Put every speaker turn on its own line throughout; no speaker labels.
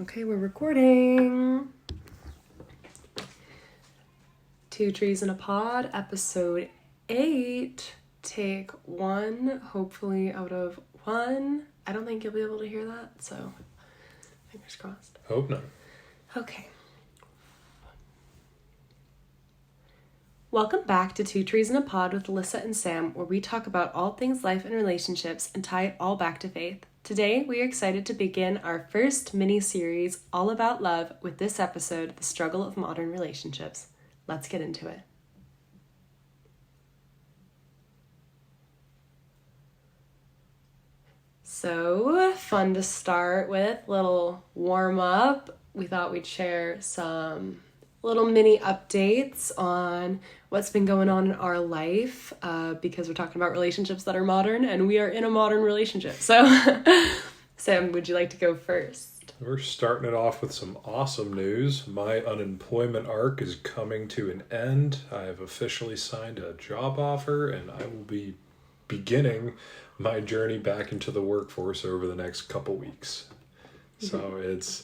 Okay, we're recording. 2 Trees in a Pod, episode 8, take 1, hopefully out of 1. I don't think you'll be able to hear that, so fingers crossed.
Hope not.
Okay. Welcome back to 2 Trees in a Pod with Alyssa and Sam, where we talk about all things life and relationships and tie it all back to faith. Today, we are excited to begin our first mini-series all about love with this episode, The Struggle of Modern Relationships. Let's get into it. So, fun to start with, little warm-up. We thought we'd share some little mini updates on what's been going on in our life because we're talking about relationships that are modern and we are in a modern relationship. So, Sam, would you like to go first?
We're starting it off with some awesome news. My unemployment arc is coming to an end. I have officially signed a job offer and I will be beginning my journey back into the workforce over the next couple weeks. So it's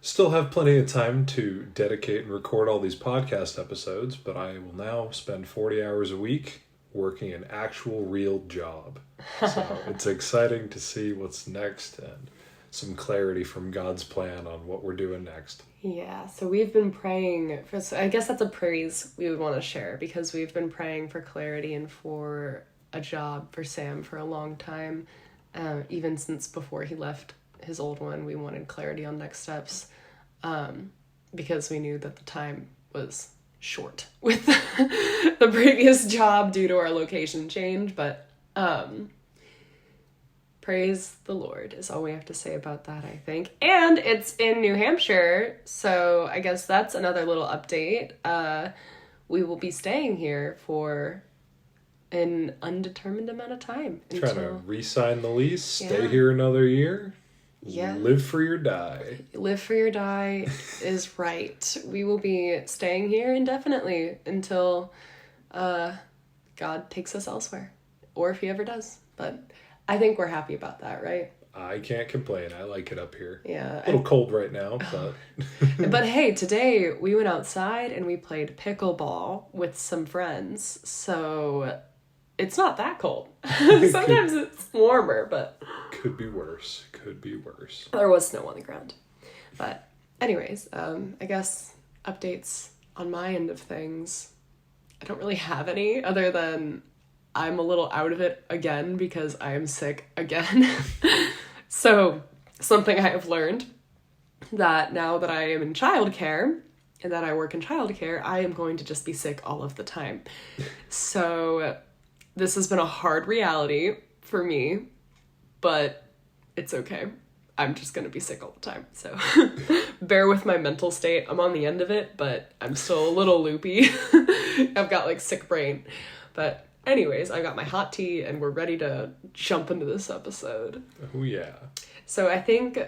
still have plenty of time to dedicate and record all these podcast episodes, but I will now spend 40 hours a week working an actual real job. So it's exciting to see what's next and some clarity from God's plan on what we're doing next.
Yeah, so we've been praying for, I guess that's a praise we would want to share because we've been praying for clarity and for a job for Sam for a long time. Even since before he left his old one, we wanted clarity on next steps because we knew that the time was short with the previous job due to our location change. But praise the Lord is all we have to say about that, I think. And it's in New Hampshire, so I guess that's another little update. We will be staying here for an undetermined amount of time.
Trying to re-sign the lease, stay here another year.
Yeah.
Live free or die.
Live free or die is right. We will be staying here indefinitely until God takes us elsewhere. Or if he ever does. But I think we're happy about that, right?
I can't complain. I like it up here.
Yeah.
A little cold right now, but...
But hey, today we went outside and we played pickleball with some friends. So it's not that cold. Sometimes it's warmer, but...
Could be worse.
There was snow on the ground. But anyways, I guess updates on my end of things. I don't really have any other than I'm a little out of it again because I am sick again. So something I have learned that now that I am in childcare and that I work in childcare, I am going to just be sick all of the time. So this has been a hard reality for me, but it's okay. I'm just going to be sick all the time. So bear with my mental state. I'm on the end of it, but I'm still a little loopy. I've got like sick brain. But anyways, I got my hot tea and we're ready to jump into this episode.
Oh yeah.
So I think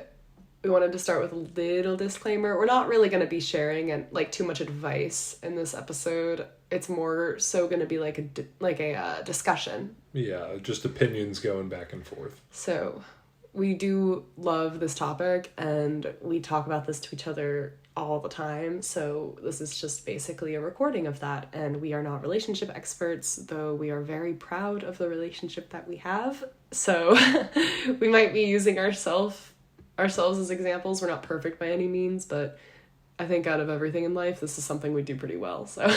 we wanted to start with a little disclaimer. We're not really going to be sharing like too much advice in this episode. It's more so going to be like a discussion.
Yeah, just opinions going back and forth.
So we do love this topic and we talk about this to each other all the time. So this is just basically a recording of that. And we are not relationship experts, though we are very proud of the relationship that we have. So we might be using ourselves as examples. We're not perfect by any means, but I think out of everything in life, this is something we do pretty well. So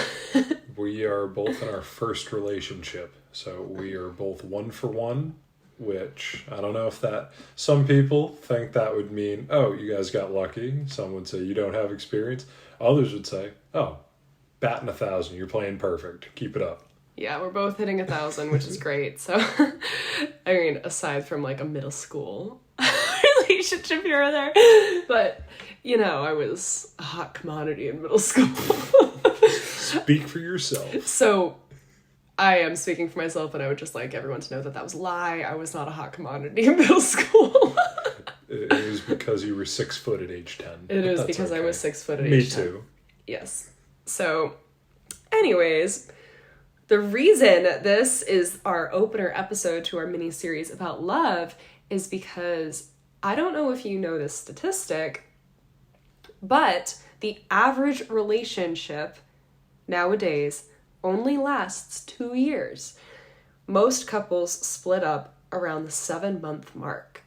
we are both in our first relationship. So we are both 1 for 1. Which, I don't know if that... Some people think that would mean, oh, you guys got lucky. Some would say you don't have experience. Others would say, oh, batting 1,000. You're playing perfect. Keep it up.
Yeah, we're both hitting 1,000, which is great. So, I mean, aside from like a middle school relationship here or there. But, you know, I was a hot commodity in middle school.
Speak for yourself.
So... I am speaking for myself, and I would just like everyone to know that that was a lie. I was not a hot commodity in middle school.
It was because you were 6 foot at age 10.
It is because okay. I was 6 foot at age 10.
Me too.
Yes. So, anyways, the reason this is our opener episode to our mini-series about love is because I don't know if you know this statistic, But the average relationship nowadays only lasts 2 years. Most couples split up around the 7-month mark.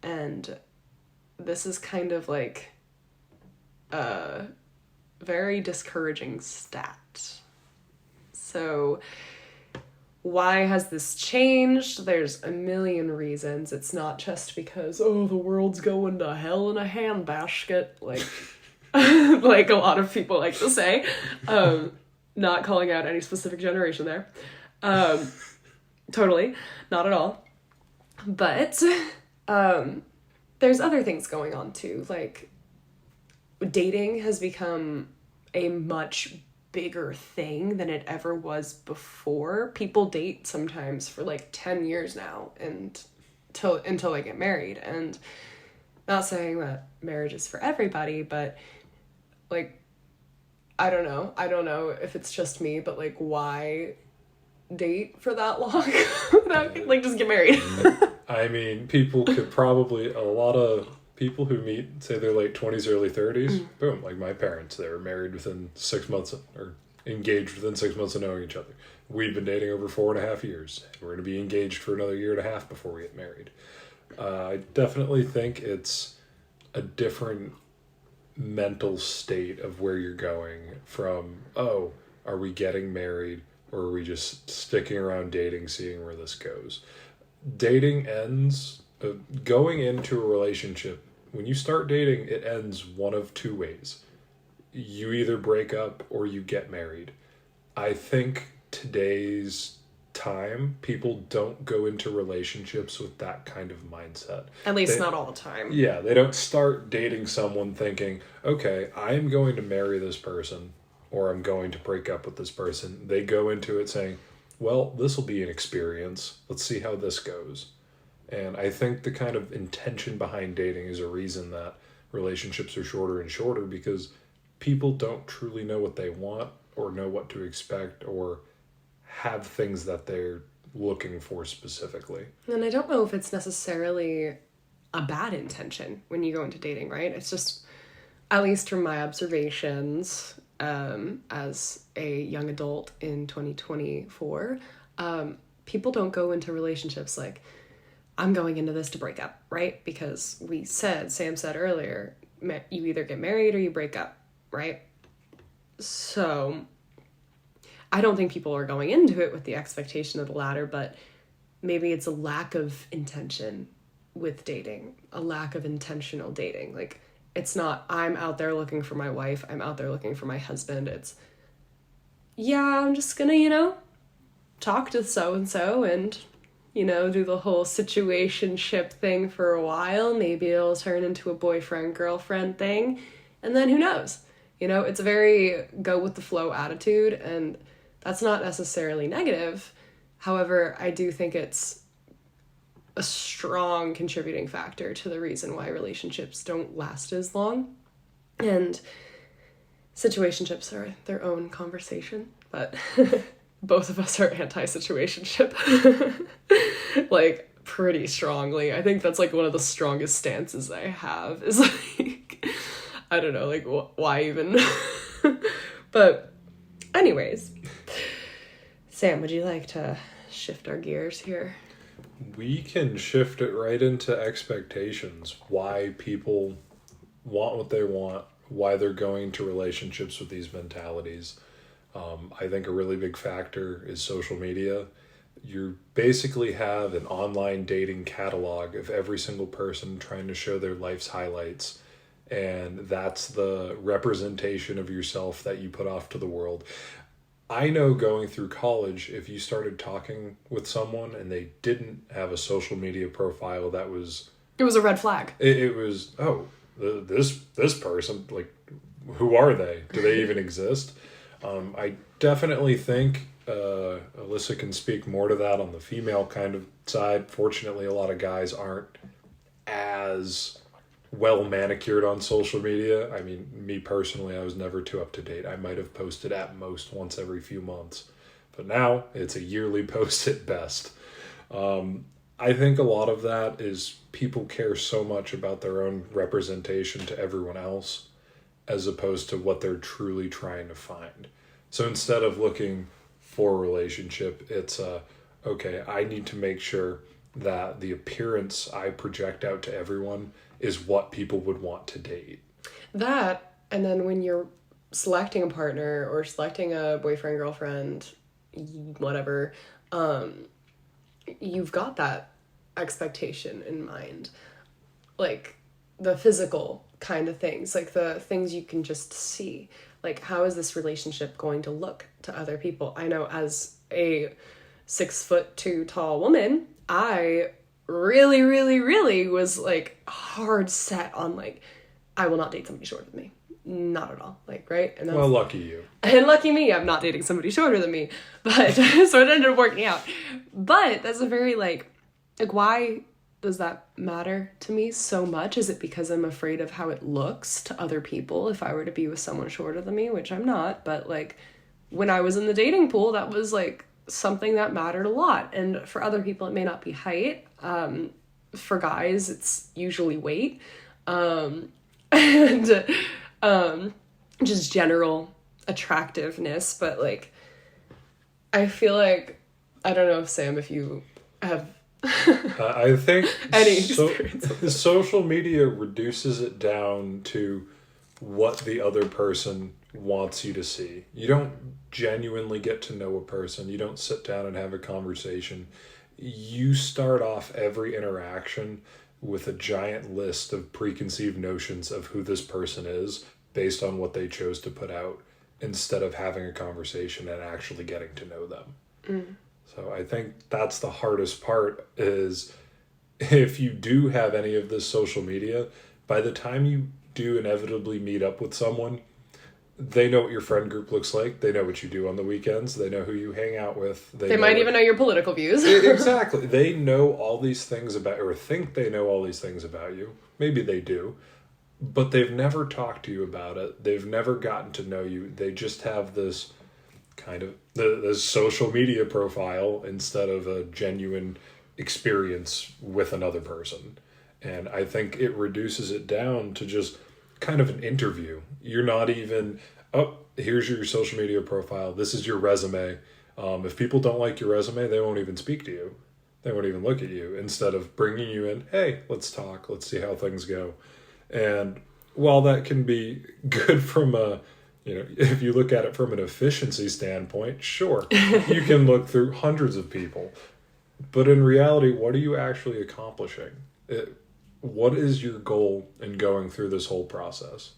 And this is kind of like a very discouraging stat. So why has this changed? There's a million reasons. It's not just because, the world's going to hell in a handbasket, like like a lot of people like to say. Not calling out any specific generation there. Totally, not at all. But there's other things going on too. Like, dating has become a much bigger thing than it ever was before. People date sometimes for like 10 years now and until they get married. And not saying that marriage is for everybody, but like, I don't know if it's just me, but like, why date for that long without, like, just get married?
I mean, people could probably, a lot of people who meet, say they're late 20s, early 30s, boom, like my parents, they were married within 6 months, or engaged within 6 months of knowing each other. We've been dating over 4.5 years. We're going to be engaged for another 1.5 years before we get married. I definitely think it's a different mental state of where you're going from, are we getting married, or are we just sticking around dating, seeing where this goes? Dating ends, going into a relationship, when you start dating, it ends one of two ways. You either break up or you get married. I think today's time, people don't go into relationships with that kind of mindset.
At least not all the time.
Yeah, they don't start dating someone thinking, okay, I'm going to marry this person or I'm going to break up with this person. They go into it saying, well, this will be an experience. Let's see how this goes. And I think the kind of intention behind dating is a reason that relationships are shorter and shorter, because people don't truly know what they want or know what to expect or have things that they're looking for specifically.
And I don't know if it's necessarily a bad intention when you go into dating, right? It's just, at least from my observations, as a young adult in 2024, people don't go into relationships like, I'm going into this to break up, right? Because Sam said earlier, you either get married or you break up, right? So I don't think people are going into it with the expectation of the latter, but maybe it's a lack of intention with dating, a lack of intentional dating. Like, it's not, I'm out there looking for my wife, I'm out there looking for my husband. It's, yeah, I'm just gonna, talk to so-and-so and, do the whole situationship thing for a while. Maybe it'll turn into a boyfriend-girlfriend thing. And then who knows? It's a very go-with-the-flow attitude, and that's not necessarily negative. However, I do think it's a strong contributing factor to the reason why relationships don't last as long. And situationships are their own conversation, but both of us are anti-situationship. Like, pretty strongly. I think that's like one of the strongest stances I have, is like, I don't know, like, why even? But anyways, Sam, would you like to shift our gears here?
We can shift it right into expectations. Why people want what they want, why they're going to relationships with these mentalities. I think a really big factor is social media. You basically have an online dating catalog of every single person trying to show their life's highlights. And that's the representation of yourself that you put off to the world. I know going through college, if you started talking with someone and they didn't have a social media profile that was...
It was a red flag.
It was, this person, like, who are they? Do they even exist? I definitely think Alyssa can speak more to that on the female kind of side. Fortunately, a lot of guys aren't as well manicured on social media. I mean, me personally, I was never too up to date. I might have posted at most once every few months, but now it's a yearly post at best. I think a lot of that is people care so much about their own representation to everyone else. as opposed to what they're truly trying to find. So instead of looking for a relationship, it's okay, I need to make sure that the appearance I project out to everyone is what people would want to date.
That, and then when you're selecting a partner or selecting a boyfriend, girlfriend, whatever, you've got that expectation in mind. Like the physical kind of things, like the things you can just see. Like, how is this relationship going to look to other people? I know as a 6'2" tall woman, I really, really, really was like hard set on like, I will not date somebody shorter than me. Not at all. Like, right? And
well, lucky you.
And lucky me, I'm not dating somebody shorter than me. But so it ended up working out. But that's a very like why does that matter to me so much? Is it because I'm afraid of how it looks to other people if I were to be with someone shorter than me, which I'm not, but like when I was in the dating pool, that was like something that mattered a lot. And for other people, it may not be height. For guys, it's usually weight. And just general attractiveness. But like, I feel like, I don't know if Sam, if you have
I think
any
social media reduces it down to what the other person wants you to see. You don't genuinely get to know a person. You don't sit down and have a conversation. You start off every interaction with a giant list of preconceived notions of who this person is based on what they chose to put out instead of having a conversation and actually getting to know them. Mm. So I think that's the hardest part is if you do have any of this social media, by the time you do inevitably meet up with someone, they know what your friend group looks like. They know what you do on the weekends. They know who you hang out with.
They might even know your political views.
Exactly. They know all these things about, or think they know all these things about you. Maybe they do. But they've never talked to you about it. They've never gotten to know you. They just have this kind of the social media profile instead of a genuine experience with another person. And I think it reduces it down to just kind of an interview. You're not even, oh, here's your social media profile. This is your resume. If people don't like your resume, they won't even speak to you. They won't even look at you. Instead of bringing you in, hey, let's talk. Let's see how things go. And while that can be good from a, if you look at it from an efficiency standpoint, sure, you can look through hundreds of people. But in reality, what are you actually accomplishing? What is your goal in going through this whole process?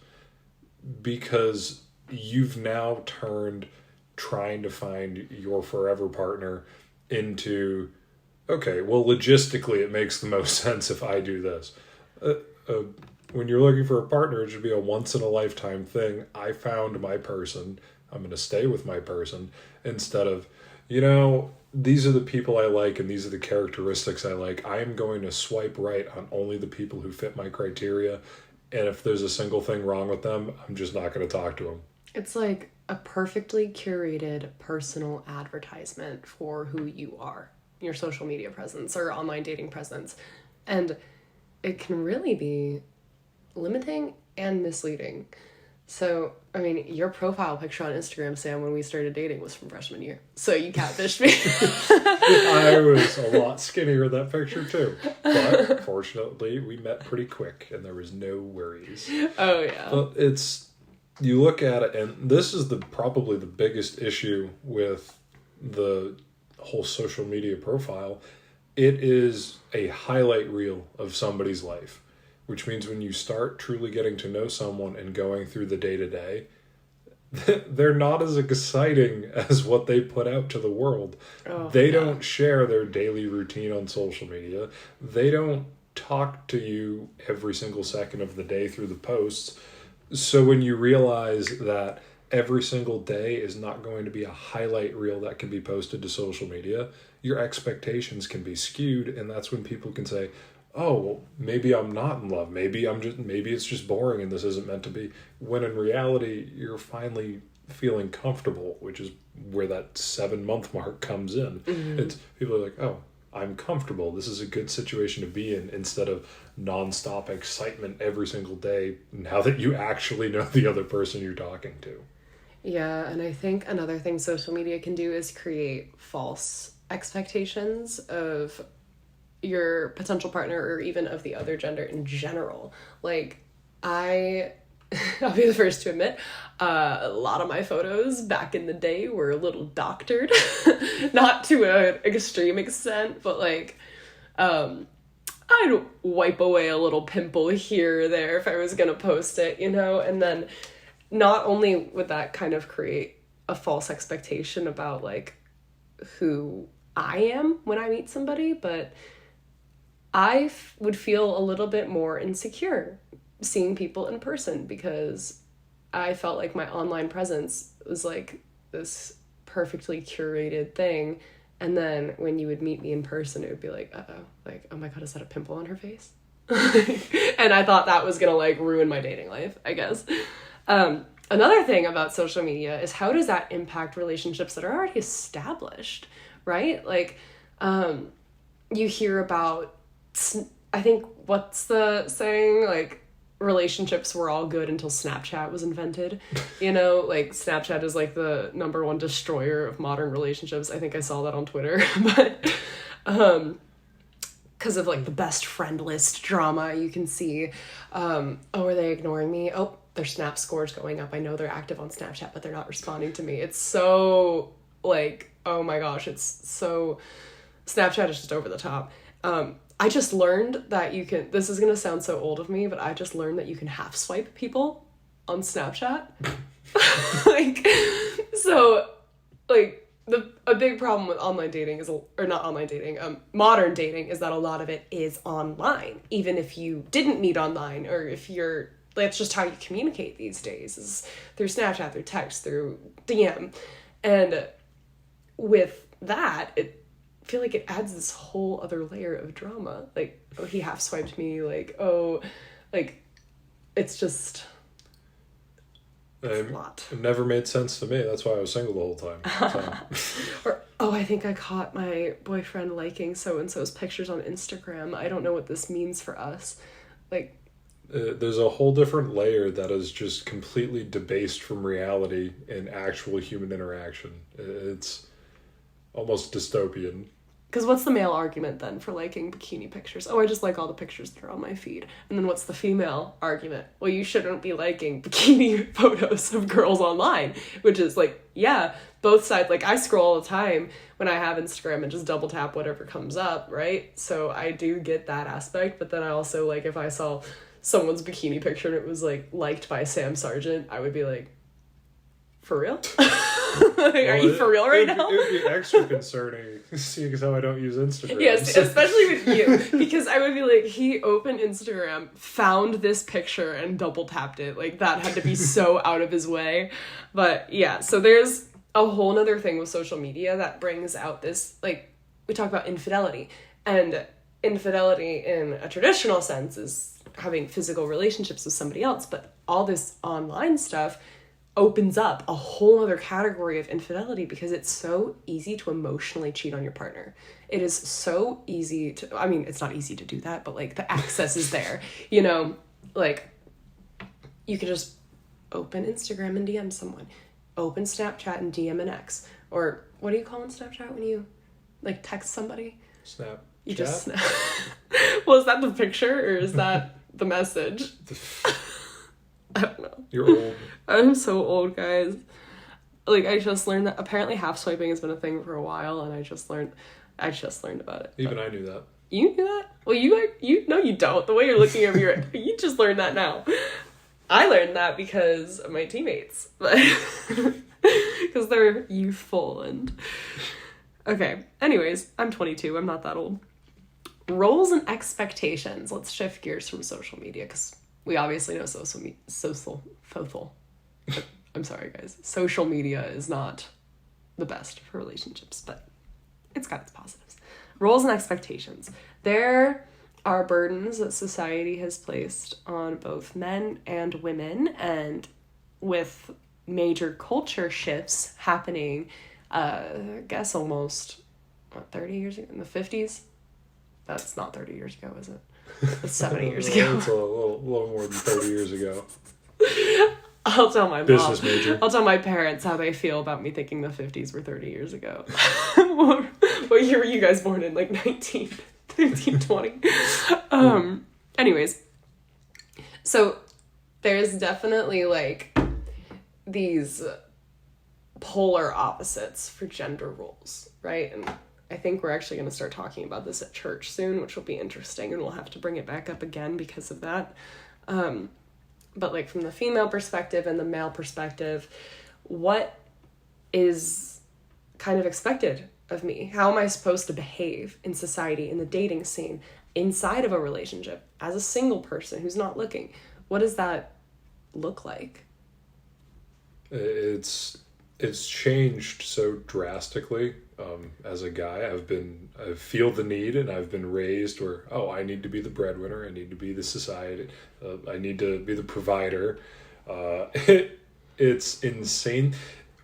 Because you've now turned trying to find your forever partner into, okay, well, logistically, it makes the most sense if I do this. When you're looking for a partner, it should be a once-in-a-lifetime thing. I found my person. I'm going to stay with my person. Instead of, these are the people I like and these are the characteristics I like. I am going to swipe right on only the people who fit my criteria. And if there's a single thing wrong with them, I'm just not going to talk to them.
It's like a perfectly curated personal advertisement for who you are, your social media presence or online dating presence. And it can really be limiting and misleading. So, I mean, your profile picture on Instagram, Sam, when we started dating was from freshman year. So you catfished me.
I was a lot skinnier in that picture too. But fortunately, we met pretty quick and there was no worries.
Oh, yeah.
But you look at it, and this is probably the biggest issue with the whole social media profile. It is a highlight reel of somebody's life. Which means when you start truly getting to know someone and going through the day-to-day, they're not as exciting as what they put out to the world. They don't share their daily routine on social media. They don't talk to you every single second of the day through the posts. So when you realize that every single day is not going to be a highlight reel that can be posted to social media, your expectations can be skewed, and that's when people can say, oh, well, maybe I'm not in love. Maybe it's just boring and this isn't meant to be. When in reality, you're finally feeling comfortable, which is where that 7-month mark comes in. Mm-hmm. It's people are like, oh, I'm comfortable. This is a good situation to be in, instead of nonstop excitement every single day now that you actually know the other person you're talking to.
Yeah, and I think another thing social media can do is create false expectations of your potential partner or even of the other gender in general. Like, I'll be the first to admit, a lot of my photos back in the day were a little doctored. Not to an extreme extent, but like, I'd wipe away a little pimple here or there if I was gonna post it, you know? And then not only would that kind of create a false expectation about like who I am when I meet somebody, but I would feel a little bit more insecure seeing people in person, because I felt like my online presence was like this perfectly curated thing. And then when you would meet me in person, it would be like, uh-oh, like, oh my God, is that a pimple on her face? And I thought that was gonna like ruin my dating life, I guess. Another thing about social media is, how does that impact relationships that are already established, right? Like, you hear about, I think, what's the saying? Like, relationships were all good until Snapchat was invented. You know, like, Snapchat is like the number one destroyer of modern relationships. I think I saw that on Twitter. But because of like the best friend list drama you can see. Oh, are they ignoring me? Oh, their Snap score's going up. I know they're active on Snapchat, but they're not responding to me. It's so like, oh my gosh, it's so, Snapchat is just over the top. I just learned that you can, this is going to sound so old of me, but I just learned that you can half swipe people on Snapchat. Like, so, like, a big problem with online dating is, or not online dating, modern dating, is that a lot of it is online. Even if you didn't meet online, or if you're, that's just how you communicate these days, is through Snapchat, through text, through DM. And with that, I feel like it adds this whole other layer of drama. Like, oh, he half swiped me, like, oh, like, it's just, it's a lot.
It never made sense to me. That's why I was single the whole time. So.
Or, oh, I think I caught my boyfriend liking so-and-so's pictures on Instagram. I don't know what this means for us. Like,
there's a whole different layer that is just completely debased from reality in actual human interaction. It's almost dystopian.
Because what's the male argument then for liking bikini pictures? Oh, I just like all the pictures that are on my feed. And then what's the female argument? Well, you shouldn't be liking bikini photos of girls online. Which is like, yeah, both sides. Like, I scroll all the time when I have Instagram and just double tap whatever comes up, right? So I do get that aspect. But then I also, like, if I saw someone's bikini picture and it was, like, liked by Sam Sargent, I would be like, for real? Like, are you for real right now?
It would be extra concerning, seeing as how I don't use Instagram.
Yes, especially with you. Because I would be like, he opened Instagram, found this picture, and double tapped it. Like, that had to be so out of his way. But yeah, so there's a whole nother thing with social media that brings out this, like, we talk about infidelity. And infidelity in a traditional sense is having physical relationships with somebody else. But all this online stuff opens up a whole other category of infidelity, because it's so easy to emotionally cheat on your partner. It is so easy to, I mean, it's not easy to do that, but like, the access is there, you know, like, you could just open Instagram and DM someone, open Snapchat and DM an ex, or what do you call on Snapchat when you like text somebody?
Snap.
You just snap. Well, is that the picture or is that the message? I don't know.
You're old.
I'm so old, guys. Like, I just learned that apparently half swiping has been a thing for a while, and I just learned about it.
Even I knew that.
You knew that? Well, you no, you don't. The way you're looking at me, you just learned that now. I learned that because of my teammates, because they're youthful and okay. Anyways, I'm 22. I'm not that old. Roles and expectations. Let's shift gears from social media, because we obviously know social. I'm sorry, guys. Social media is not the best for relationships, but it's got its positives. Roles and expectations. There are burdens that society has placed on both men and women, and with major culture shifts happening, I guess almost 30 years ago, in the 50s, That's not 30 years ago, is it? That's 70 years ago.
It's a little more than 30 years ago.
I'll tell my
Business
mom.
major.
I'll tell my parents how they feel about me thinking the 50s were 30 years ago. What year were you guys born in? Like 1920? Anyways. So there's definitely like these polar opposites for gender roles, right? And I think we're actually going to start talking about this at church soon, which will be interesting, and we'll have to bring it back up again because of that. But like from the female perspective and the male perspective, what is kind of expected of me? How am I supposed to behave in society, in the dating scene, inside of a relationship, as a single person who's not looking? What does that look like?
It's changed so drastically. As a guy, I feel the need, and I've been raised where, I need to be the breadwinner, I need to be the society, I need to be the provider. It's insane.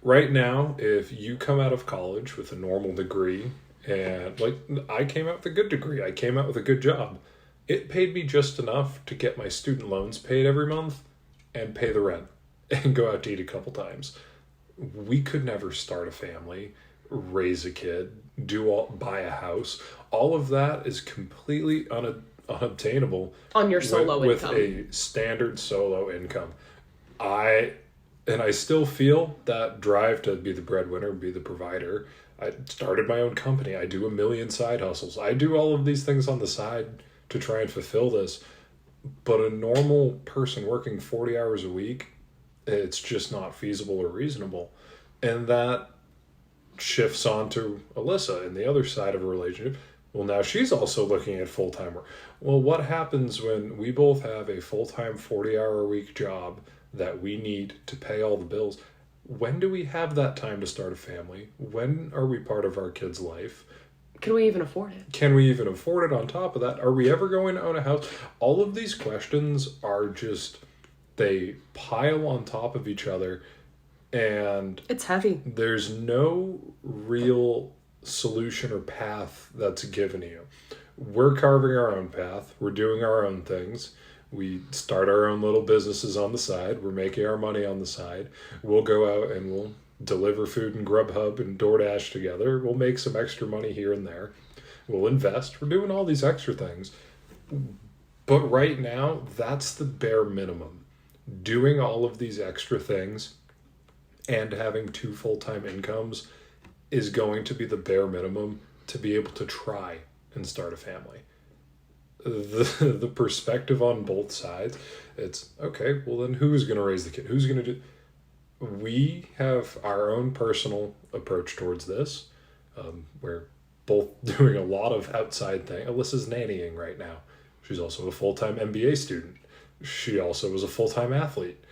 Right now, if you come out of college with a normal degree, and like I came out with a good degree, I came out with a good job, it paid me just enough to get my student loans paid every month and pay the rent and go out to eat a couple times. We could never start a family, raise a kid, buy a house. All of that is completely unobtainable
on your solo
with
income.
a standard solo income. I still feel that drive to be the breadwinner, be the provider. I started my own company. I do a million side hustles. I do all of these things on the side to try and fulfill this. But a normal person working 40 hours a week, it's just not feasible or reasonable. And that shifts on to Alyssa and the other side of a relationship. Well, now she's also looking at full-time work. Well, what happens when we both have a full-time 40-hour-a-week job that we need to pay all the bills? When do we have that time to start a family? When are we part of our kid's life?
Can we even afford it?
Can we even afford it on top of that? Are we ever going to own a house? All of these questions are just, they pile on top of each other, and
it's heavy.
There's no real solution or path that's given to you. We're carving our own path. We're doing our own things. We start our own little businesses on the side. We're making our money on the side. We'll go out and we'll deliver food in Grubhub and DoorDash together. We'll make some extra money here and there. We'll invest. We're doing all these extra things. But right now, that's the bare minimum. Doing all of these extra things and having 2 full-time incomes is going to be the bare minimum to be able to try and start a family. The perspective on both sides, it's, okay, well then who's going to raise the kid? Who's going to do... We have our own personal approach towards this. We're both doing a lot of outside things. Alyssa's nannying right now. She's also a full-time MBA student. She also was a full-time athlete.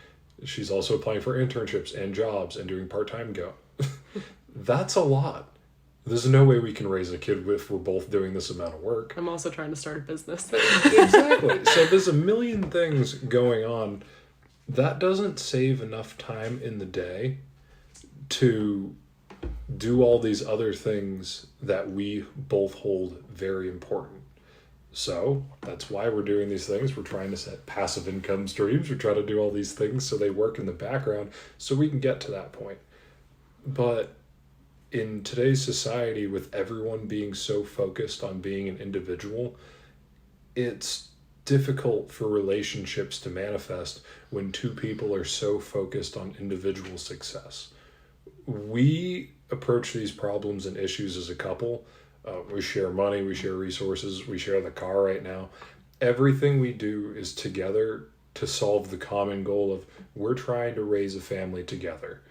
She's also applying for internships and jobs and doing part-time go. That's a lot. There's no way we can raise a kid if we're both doing this amount of work.
I'm also trying to start a business.
Exactly. So there's a million things going on. That doesn't save enough time in the day to do all these other things that we both hold very important. So that's why we're doing these things. We're trying to set passive income streams. We're trying to do all these things so they work in the background so we can get to that point. But in today's society, with everyone being so focused on being an individual, it's difficult for relationships to manifest when 2 people are so focused on individual success. We approach these problems and issues as a couple. We share money, we share resources, we share the car right now. Everything we do is together to solve the common goal of we're trying to raise a family together.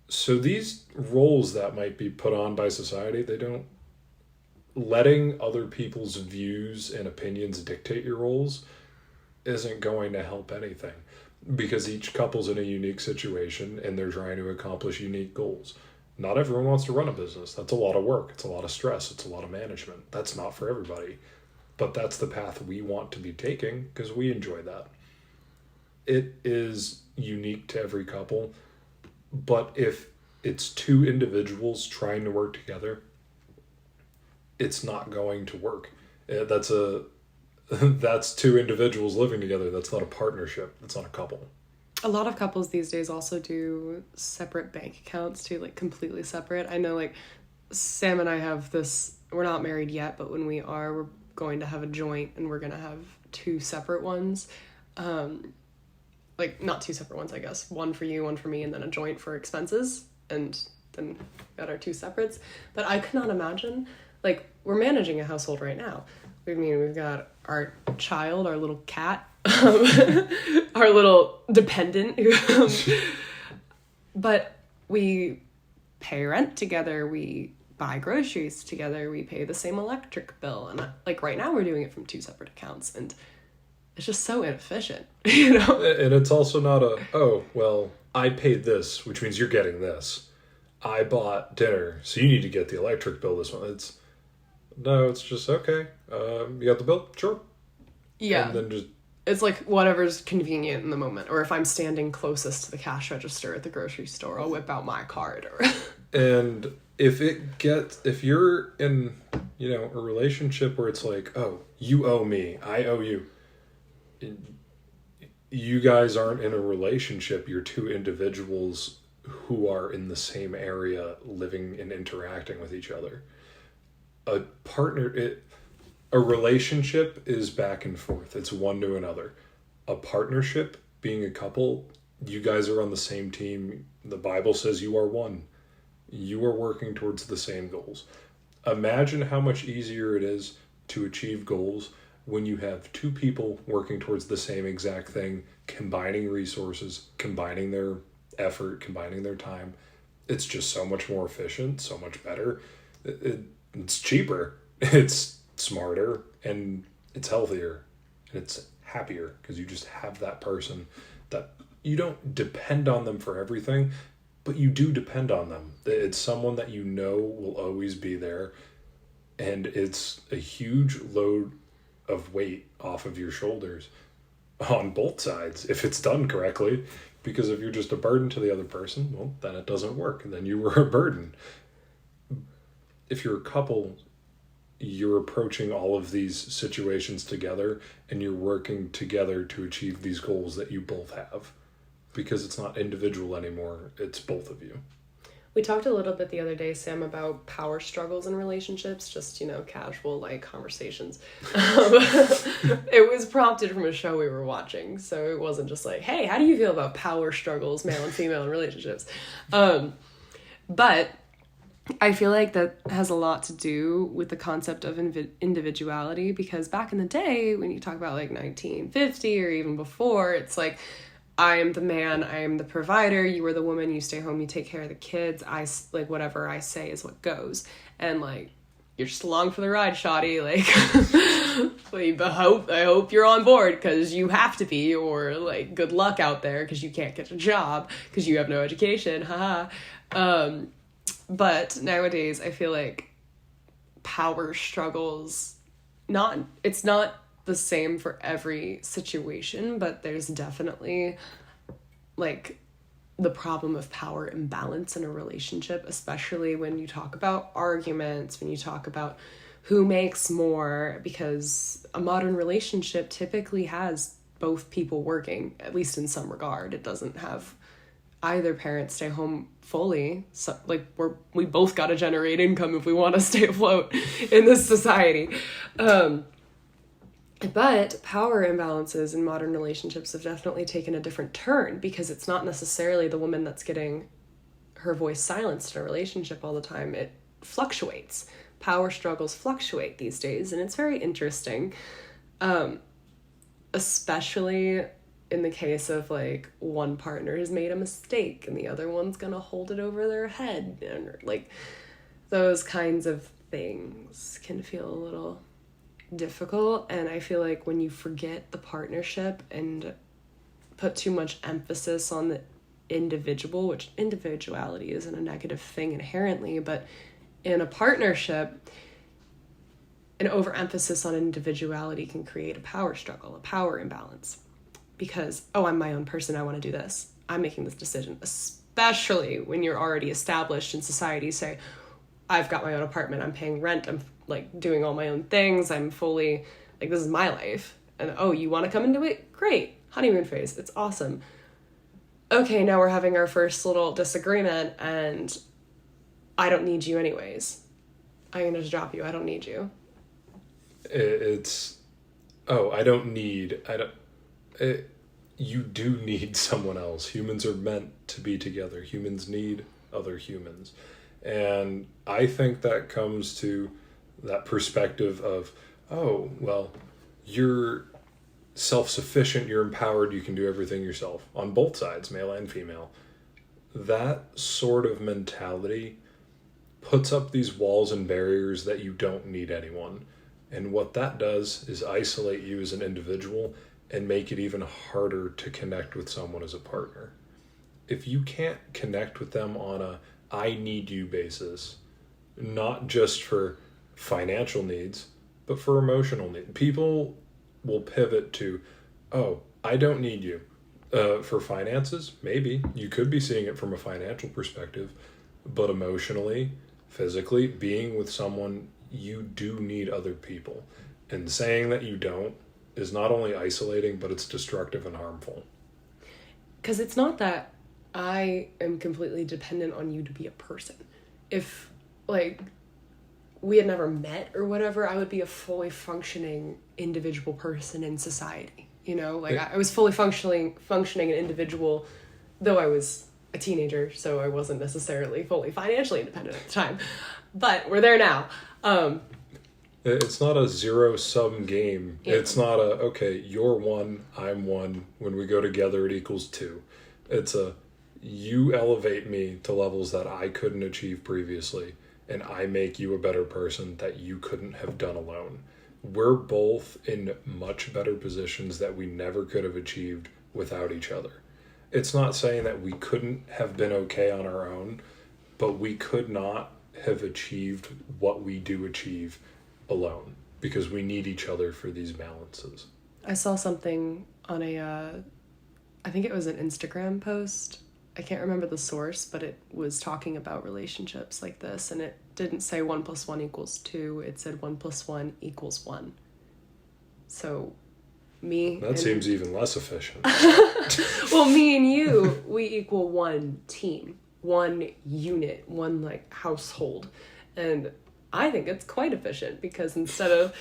So these roles that might be put on by society, letting other people's views and opinions dictate your roles isn't going to help anything, because each couple's in a unique situation and they're trying to accomplish unique goals. Not everyone wants to run a business. That's a lot of work. It's a lot of stress. It's a lot of management. That's not for everybody. But that's the path we want to be taking because we enjoy that. It is unique to every couple. But if it's 2 individuals trying to work together, it's not going to work. That's that's two individuals living together. That's not a partnership. That's not a couple.
A lot of couples these days also do separate bank accounts too, like completely separate. I know like Sam and I have this, we're not married yet, but when we are, we're going to have a joint and we're going to have two separate ones. Like not two separate ones, I guess. One for you, one for me, and then a joint for expenses. And then got our two separates. But I could not imagine, like we're managing a household right now. I mean, we've got our child, our little cat, our little dependent, but we pay rent together, we buy groceries together, we pay the same electric bill, and like right now we're doing it from two separate accounts, and it's just so inefficient, you know?
And it's also not oh, well, I paid this, which means you're getting this. I bought dinner, so you need to get the electric bill this month. It's just, okay, you got the bill? Sure.
Yeah.
And then just...
It's like whatever's convenient in the moment. Or if I'm standing closest to the cash register at the grocery store, I'll whip out my card.
And if you're in, a relationship where it's like, oh, you owe me, I owe you. You guys aren't in a relationship. You're two individuals who are in the same area, living and interacting with each other. A relationship is back and forth. It's one to another. A partnership, being a couple, you guys are on the same team. The Bible says you are one. You are working towards the same goals. Imagine how much easier it is to achieve goals when you have two people working towards the same exact thing, combining resources, combining their effort, combining their time. It's just so much more efficient, so much better. It's cheaper, it's smarter, and it's healthier, and it's happier because you just have that person that you don't depend on them for everything, but you do depend on them. It's someone that you know will always be there, and it's a huge load of weight off of your shoulders on both sides if it's done correctly, because if you're just a burden to the other person, well, then it doesn't work, and then you were a burden. If you're a couple, you're approaching all of these situations together and you're working together to achieve these goals that you both have, because it's not individual anymore, it's both of you.
We talked a little bit the other day, Sam, about power struggles in relationships, just, casual, conversations. It was prompted from a show we were watching, so it wasn't just like, hey, how do you feel about power struggles, male and female in relationships? But I feel like that has a lot to do with the concept of individuality, because back in the day, when you talk about 1950 or even before, it's like, I am the man, I am the provider, you are the woman, you stay home, you take care of the kids, whatever I say is what goes. And you're just along for the ride, shawty, I hope you're on board because you have to be, or good luck out there because you can't get a job because you have no education, haha. But nowadays, I feel like power struggles, it's not the same for every situation, but there's definitely the problem of power imbalance in a relationship, especially when you talk about arguments, when you talk about who makes more, because a modern relationship typically has both people working, at least in some regard. It doesn't have either parent stay home fully. So we both got to generate income if we want to stay afloat in this society. But power imbalances in modern relationships have definitely taken a different turn, because it's not necessarily the woman that's getting her voice silenced in a relationship all the time. It fluctuates. Power struggles fluctuate these days, and it's very interesting. Especially in the case of one partner has made a mistake and the other one's gonna hold it over their head, and those kinds of things can feel a little difficult. And I feel like when you forget the partnership and put too much emphasis on the individual, which individuality isn't a negative thing inherently, but in a partnership, an overemphasis on individuality can create a power struggle, a power imbalance. Because, I'm my own person, I want to do this, I'm making this decision, especially when you're already established in society. Say, I've got my own apartment, I'm paying rent, I'm like doing all my own things. I'm fully like, this is my life. And oh, you want to come into it? Great. Honeymoon phase. It's awesome. Okay, now we're having our first little disagreement and I don't need you anyways. I'm going to just drop you. I don't need you.
You do need someone else. Humans are meant to be together. Humans need other humans. And I think that comes to that perspective of, oh, well, you're self-sufficient, you're empowered, you can do everything yourself on both sides, male and female. That sort of mentality puts up these walls and barriers that you don't need anyone. And what that does is isolate you as an individual and make it even harder to connect with someone as a partner. If you can't connect with them on a I need you basis, not just for financial needs, but for emotional needs, people will pivot to, oh, I don't need you. For finances, maybe. You could be seeing it from a financial perspective, but emotionally, physically, being with someone, you do need other people. And saying that you don't is not only isolating, but it's destructive and harmful.
Because it's not that I am completely dependent on you to be a person. If, like, we had never met or whatever, I would be a fully functioning individual person in society. You know, like I was fully functioning an individual, though I was a teenager, so I wasn't necessarily fully financially independent at the time. But we're there now.
It's not a zero-sum game.
Yeah.
It's not a, okay, you're one, I'm one. When we go together, it equals two. It's a, you elevate me to levels that I couldn't achieve previously, and I make you a better person that you couldn't have done alone. We're both in much better positions that we never could have achieved without each other. It's not saying that we couldn't have been okay on our own, but we could not have achieved what we do achieve alone because we need each other for these balances.
I saw something on I think it was an Instagram post. I can't remember the source, but it was talking about relationships like this, and it didn't say 1 + 1 = 2. It said 1 + 1 = 1. So
that seems even less efficient.
Well, me and you, we equal one team, one unit, one like household. And I think it's quite efficient because instead of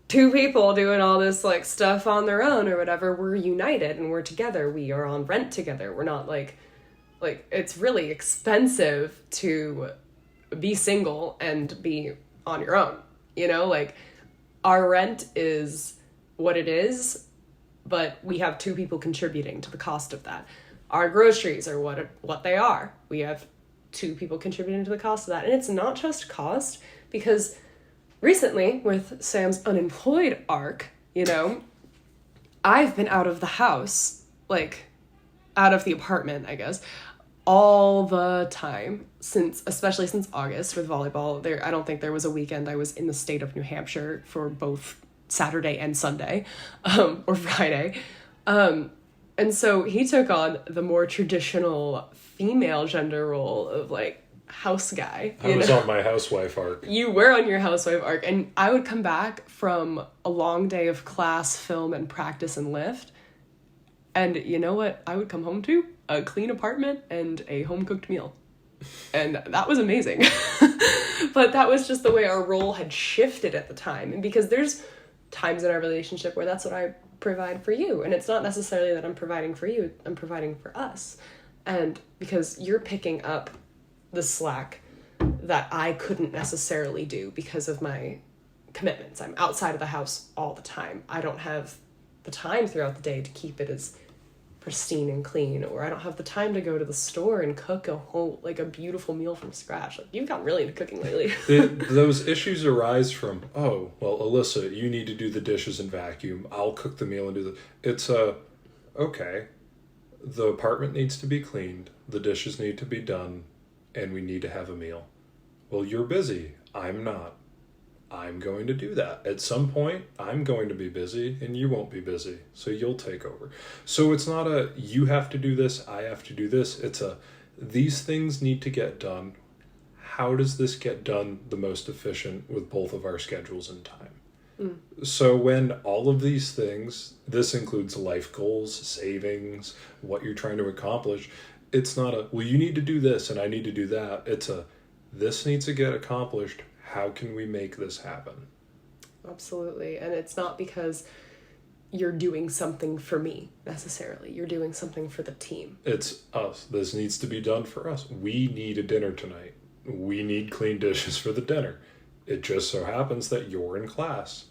two people doing all this like stuff on their own or whatever, we're united and we're together. We are on rent together. We're not like it's really expensive to be single and be on your own. You know, like our rent is what it is, but we have two people contributing to the cost of that. Our groceries are what they are. We have two people contributing to the cost of that. And it's not just cost, because recently with Sam's unemployed arc, you know, I've been out of the house, like out of the apartment, I guess, all the time especially since August with volleyball. I don't think there was a weekend I was in the state of New Hampshire for both Saturday and Sunday, or Friday. And so he took on the more traditional female gender role of like house guy.
I was on my housewife arc.
You were on your housewife arc, and I would come back from a long day of class, film, and practice and lift. And you know what I would come home to? A clean apartment and a home-cooked meal. And that was amazing. But that was just the way our role had shifted at the time. And because there's times in our relationship where that's what I provide for you. And it's not necessarily that I'm providing for you, I'm providing for us. And because you're picking up the slack that I couldn't necessarily do because of my commitments. I'm outside of the house all the time. I don't have the time throughout the day to keep it as pristine and clean, or I don't have the time to go to the store and cook a beautiful meal from scratch. Like, you've gotten really into cooking lately.
Those issues arise from, oh, well, Alyssa, you need to do the dishes and vacuum. I'll cook the meal and do it's okay, the apartment needs to be cleaned, the dishes need to be done, and we need to have a meal. Well, you're busy. I'm not. I'm going to do that. At some point, I'm going to be busy and you won't be busy. So you'll take over. So it's not a, you have to do this, I have to do this. It's a, these things need to get done. how does this get done the most efficient with both of our schedules and time? So when all of these things, this includes life goals, savings, what you're trying to accomplish, it's not a, well, you need to do this and I need to do that. It's a, this needs to get accomplished. How can we make this happen?
Absolutely. And it's not because you're doing something for me necessarily. You're doing something for the team.
It's us. This needs to be done for us. We need a dinner tonight. We need clean dishes for the dinner. It just so happens that you're in class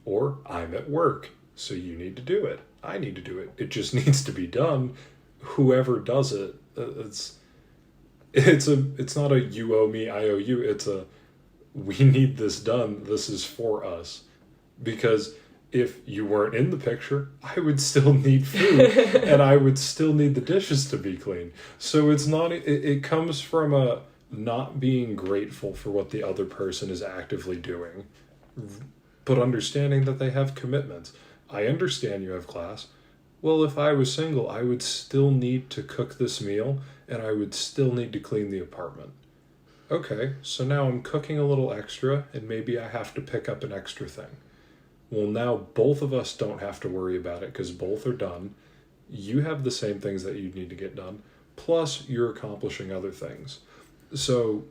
or I'm at work. So you need to do it. I need to do it. It just needs to be done. Whoever does it, it's not a you owe me, I owe you. It's a, we need this done. This is for us. Because if you weren't in the picture, I would still need food and I would still need the dishes to be clean. So it's not, it comes from a not being grateful for what the other person is actively doing, but understanding that they have commitments. I understand you have class. Well, if I was single, I would still need to cook this meal and I would still need to clean the apartment. Okay, so now I'm cooking a little extra and maybe I have to pick up an extra thing. Well, now both of us don't have to worry about it because both are done. You have the same things that you need to get done, plus you're accomplishing other things. So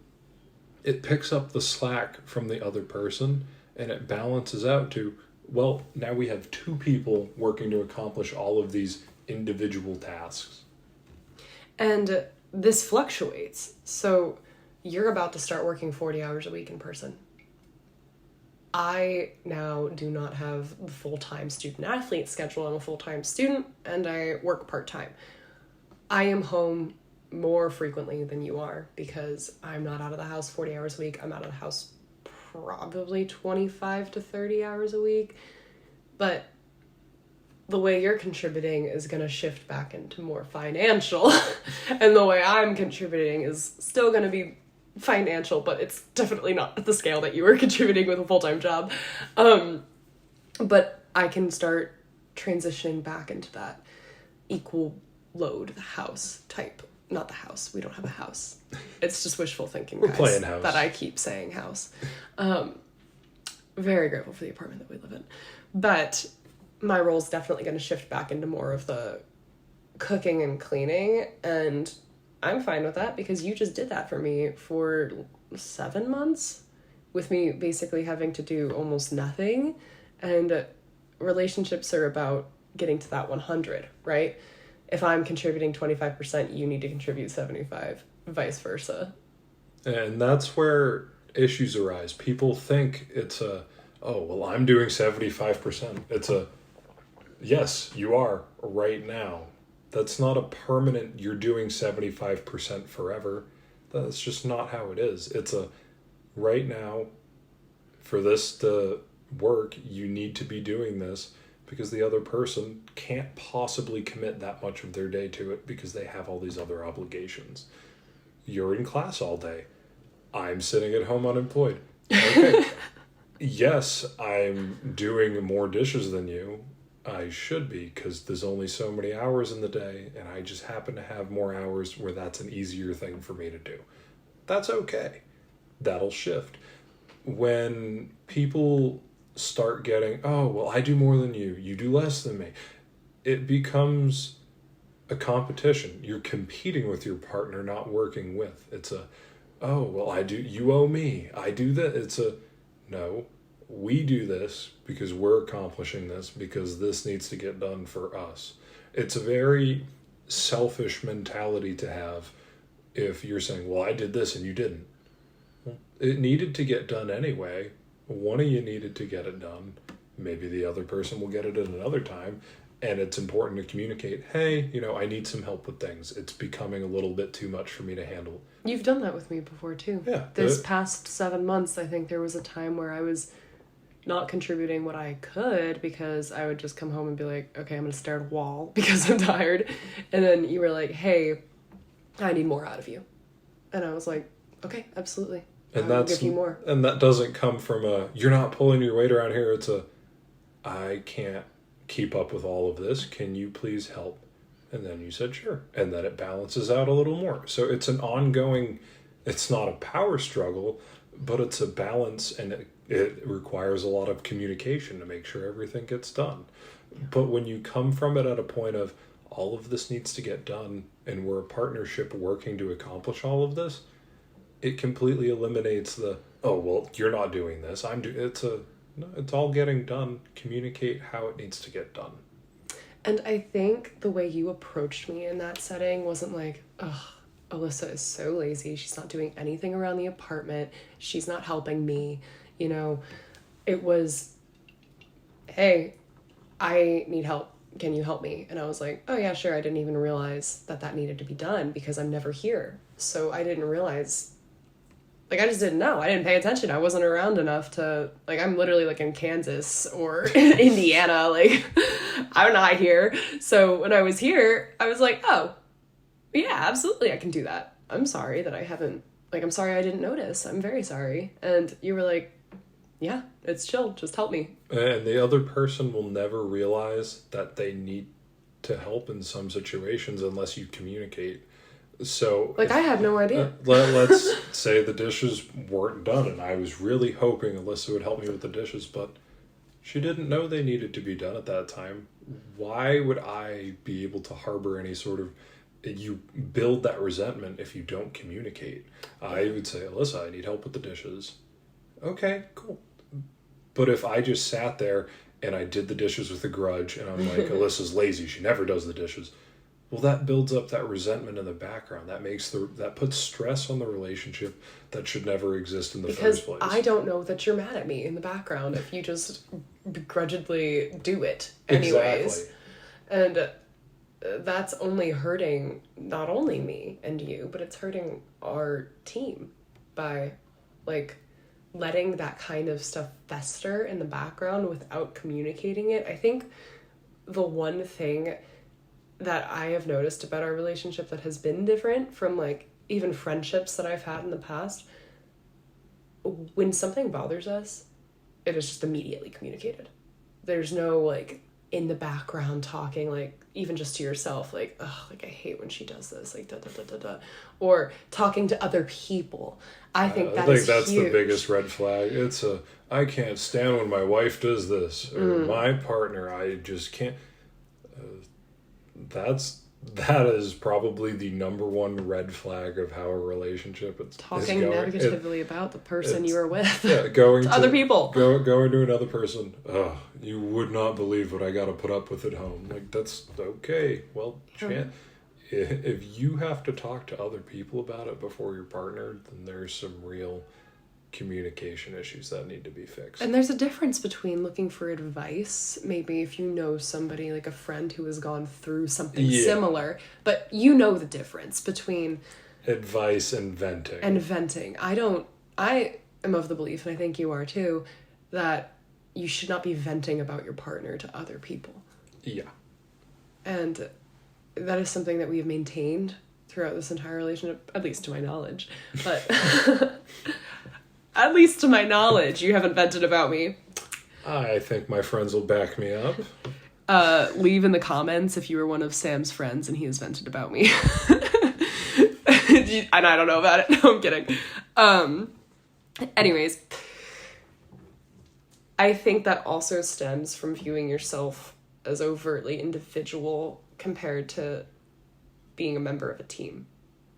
it picks up the slack from the other person and it balances out to, well, now we have two people working to accomplish all of these individual tasks.
And this fluctuates. So you're about to start working 40 hours a week in person. I now do not have the full-time student-athlete schedule. I'm a full-time student and I work part-time. I am home more frequently than you are because I'm not out of the house 40 hours a week. I'm out of the house probably 25 to 30 hours a week. But the way you're contributing is going to shift back into more financial. And the way I'm contributing is still going to be financial, but it's definitely not at the scale that you were contributing with a full-time job. But I can start transitioning back into that equal load, the house type. Not the house. We don't have a house. It's just wishful thinking,
We're
guys,
playing house.
that I keep saying house. Very grateful for the apartment that we live in. But my role is definitely going to shift back into more of the cooking and cleaning, and I'm fine with that because you just did that for me for 7 months with me basically having to do almost nothing. And relationships are about getting to that 100, right? If I'm contributing 25%, you need to contribute 75, vice versa.
And that's where issues arise. People think it's a, oh, well, I'm doing 75%. It's a, yes, you are right now. That's not a permanent, you're doing 75% forever. That's just not how it is. It's a, right now, for this to work, you need to be doing this because the other person can't possibly commit that much of their day to it because they have all these other obligations. You're in class all day. I'm sitting at home unemployed. Okay. Yes, I'm doing more dishes than you. I should be because there's only so many hours in the day and I just happen to have more hours where that's an easier thing for me to do. That's okay. That'll shift. When people start getting, oh, well, I do more than you do less than me, it becomes a competition. You're competing with your partner, not working with. It's a, oh, well, I do, you owe me. I do that. It's a, no, we do this because we're accomplishing this because this needs to get done for us. It's a very selfish mentality to have if you're saying, well, I did this and you didn't. Well, it needed to get done anyway. One of you needed to get it done. Maybe the other person will get it at another time. And it's important to communicate, hey, I need some help with things. It's becoming a little bit too much for me to handle.
You've done that with me before, too.
Yeah.
This past 7 months, I think there was a time where I was not contributing what I could because I would just come home and be like, okay, I'm going to stare at a wall because I'm tired. And then you were like, hey, I need more out of you. And I was like, okay, absolutely.
And
I'll give you more.
And that doesn't come from a, you're not pulling your weight around here. It's a, I can't keep up with all of this. Can you please help? And then you said, sure. And then it balances out a little more. So it's an ongoing it's not a power struggle, but it's a balance, and it requires a lot of communication to make sure everything gets done. But when you come from it at a point of all of this needs to get done and we're a partnership working to accomplish all of this, it completely eliminates the, oh, well, you're not doing this. It's all getting done. Communicate how it needs to get done.
And I think the way you approached me in that setting wasn't like, ugh, Alyssa is so lazy. She's not doing anything around the apartment. She's not helping me. You know, it was, hey, I need help. Can you help me? And I was like, oh yeah, sure. I didn't even realize that needed to be done because I'm never here. So I didn't realize, like, I just didn't know. I didn't pay attention. I wasn't around enough to, like, I'm literally like in Kansas or Indiana. Like, I'm not here. So when I was here, I was like, oh, yeah, absolutely. I can do that. I'm sorry that I haven't, like, I'm sorry I didn't notice. I'm very sorry. And you were like, yeah, it's chill. Just help me.
And the other person will never realize that they need to help in some situations unless you communicate. So,
like, I had no idea.
Let's say the dishes weren't done, and I was really hoping Alyssa would help me with the dishes, but she didn't know they needed to be done at that time. Why would I be able to harbor any sort of... You build that resentment if you don't communicate. I would say, Alyssa, I need help with the dishes. Okay, cool. But if I just sat there and I did the dishes with a grudge and I'm like, Alyssa's lazy, she never does the dishes. Well, that builds up that resentment in the background. That puts stress on the relationship that should never exist in the first place.
Because I don't know that you're mad at me in the background if you just begrudgingly do it anyways. Exactly. And that's only hurting not only me and you, but it's hurting our team by, like, letting that kind of stuff fester in the background without communicating it. I think the one thing that I have noticed about our relationship that has been different from, like, even friendships that I've had in the past, when something bothers us, it is just immediately communicated. There's no, like, in the background talking, like, even just to yourself, like, oh, like, I hate when she does this, like, da da da da da, or talking to other people. I think that's
huge. The biggest red flag. It's I can't stand when my wife does this, or my partner, I just can't. That is probably the number one red flag of how a relationship is
talking negatively about the person you are with.
Yeah, going to
other people.
Going to another person. Oh, you would not believe what I got to put up with at home. Like, that's okay. Well, if you have to talk to other people about it before your partner, then there's some real communication issues that need to be fixed.
And there's a difference between looking for advice, maybe if you know somebody, like a friend who has gone through something similar, but you know the difference between
advice and venting.
I am of the belief, and I think you are too, that you should not be venting about your partner to other people.
Yeah.
And that is something that we have maintained throughout this entire relationship, at least to my knowledge. But at least to my knowledge, you haven't vented about me.
I think my friends will back me up.
Leave in the comments if you were one of Sam's friends and he has vented about me. And I don't know about it. No, I'm kidding. Anyways, I think that also stems from viewing yourself as overtly individual compared to being a member of a team.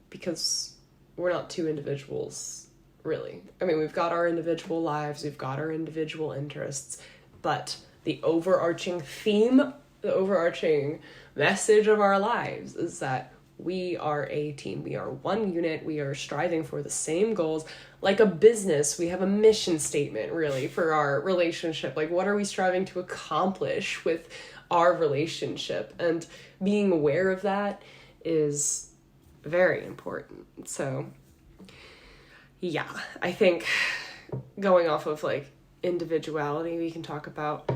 Because we're not two individuals, really. I mean, we've got our individual lives, we've got our individual interests, but the overarching theme, the overarching message of our lives is that we are a team. We are one unit. We are striving for the same goals. Like a business, we have a mission statement, really, for our relationship. Like, what are we striving to accomplish with our relationship? And being aware of that is very important. So, yeah, I think going off of, like, individuality, we can talk about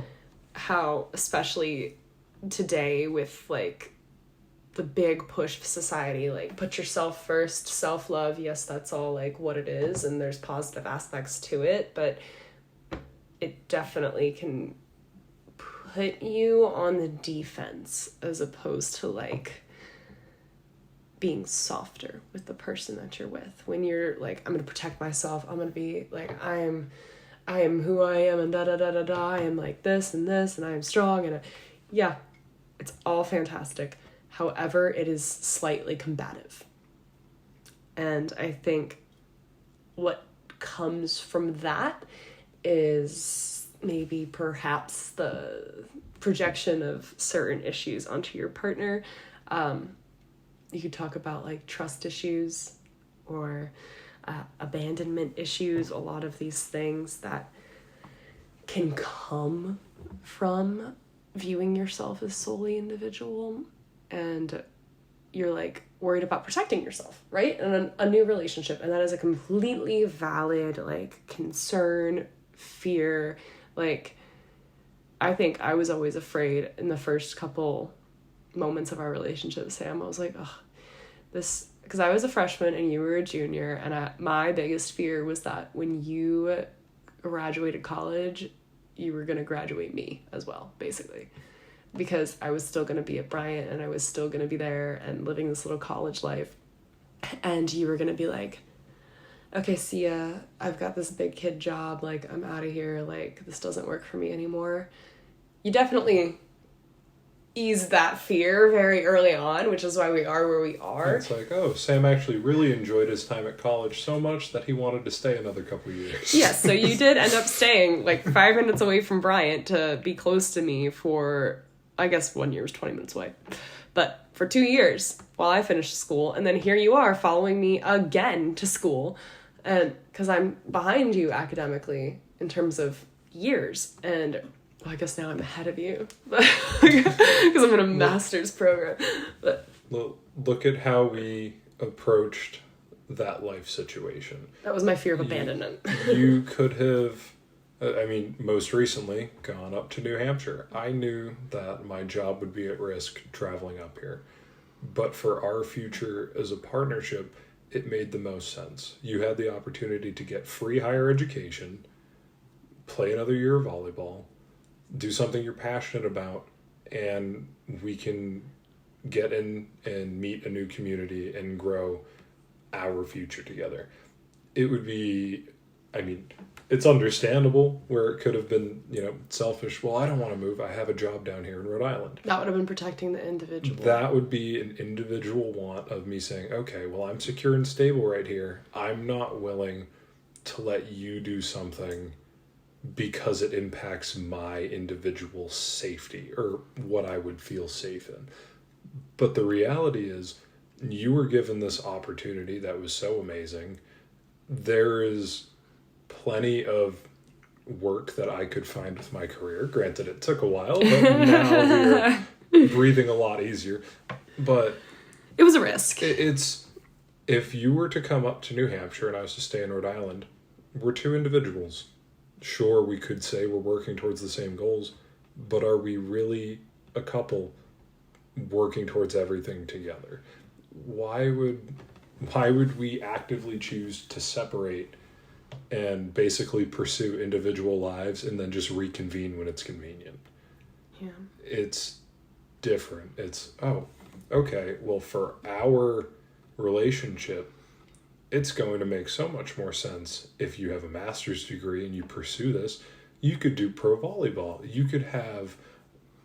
how, especially today with, like, the big push of society, like, put yourself first, self-love, yes, that's all, like, what it is, and there's positive aspects to it, but it definitely can put you on the defense as opposed to, like, being softer with the person that you're with. When you're like, I'm going to protect myself. I'm going to be like, I am who I am and da da da da da. I am like this and I am strong. And yeah, it's all fantastic. However, it is slightly combative. And I think what comes from that is maybe perhaps the projection of certain issues onto your partner. You could talk about like trust issues or abandonment issues, a lot of these things that can come from viewing yourself as solely individual, and you're like worried about protecting yourself, right? In a new relationship. And that is a completely valid like concern, fear. Like, I think I was always afraid in the first couple moments of our relationship, Sam. I was like, oh, this, because I was a freshman and you were a junior, and my biggest fear was that when you graduated college, you were going to graduate me as well, basically. Because I was still going to be at Bryant and I was still going to be there and living this little college life. And you were going to be like, okay, see ya, I've got this big kid job, like, I'm out of here, like, this doesn't work for me anymore. You definitely ease that fear very early on, which is why we are where we are.
It's like, oh, Sam actually really enjoyed his time at college so much that he wanted to stay another couple years.
Yes, so you did end up staying like 5 minutes away from Bryant to be close to me for, I guess 1 year was 20 minutes away, but for 2 years while I finished school. And then here you are following me again to school, and because I'm behind you academically in terms of years. And well, I guess now I'm ahead of you because I'm in a master's program. But
look at how we approached that life situation.
That was my fear of abandonment.
You could have, I mean, most recently gone up to New Hampshire. I knew that my job would be at risk traveling up here. But for our future as a partnership, it made the most sense. You had the opportunity to get free higher education, play another year of volleyball, do something you're passionate about, and we can get in and meet a new community and grow our future together. It would be, I mean, it's understandable where it could have been, selfish. Well, I don't want to move. I have a job down here in Rhode Island.
That would have been protecting the individual.
That would be an individual want of me saying, okay, well, I'm secure and stable right here. I'm not willing to let you do something because it impacts my individual safety or what I would feel safe in. But the reality is, you were given this opportunity that was so amazing. There is plenty of work that I could find with my career. Granted, it took a while, but now we're breathing a lot easier. But
it was a risk.
It's, if you were to come up to New Hampshire and I was to stay in Rhode Island, we're two individuals. Sure, we could say we're working towards the same goals, but are we really a couple working towards everything together? Why would we actively choose to separate and basically pursue individual lives and then just reconvene when it's convenient?
Yeah.
It's different. It's, oh, okay, well, for our relationship, it's going to make so much more sense if you have a master's degree and you pursue this. You could do pro volleyball. You could have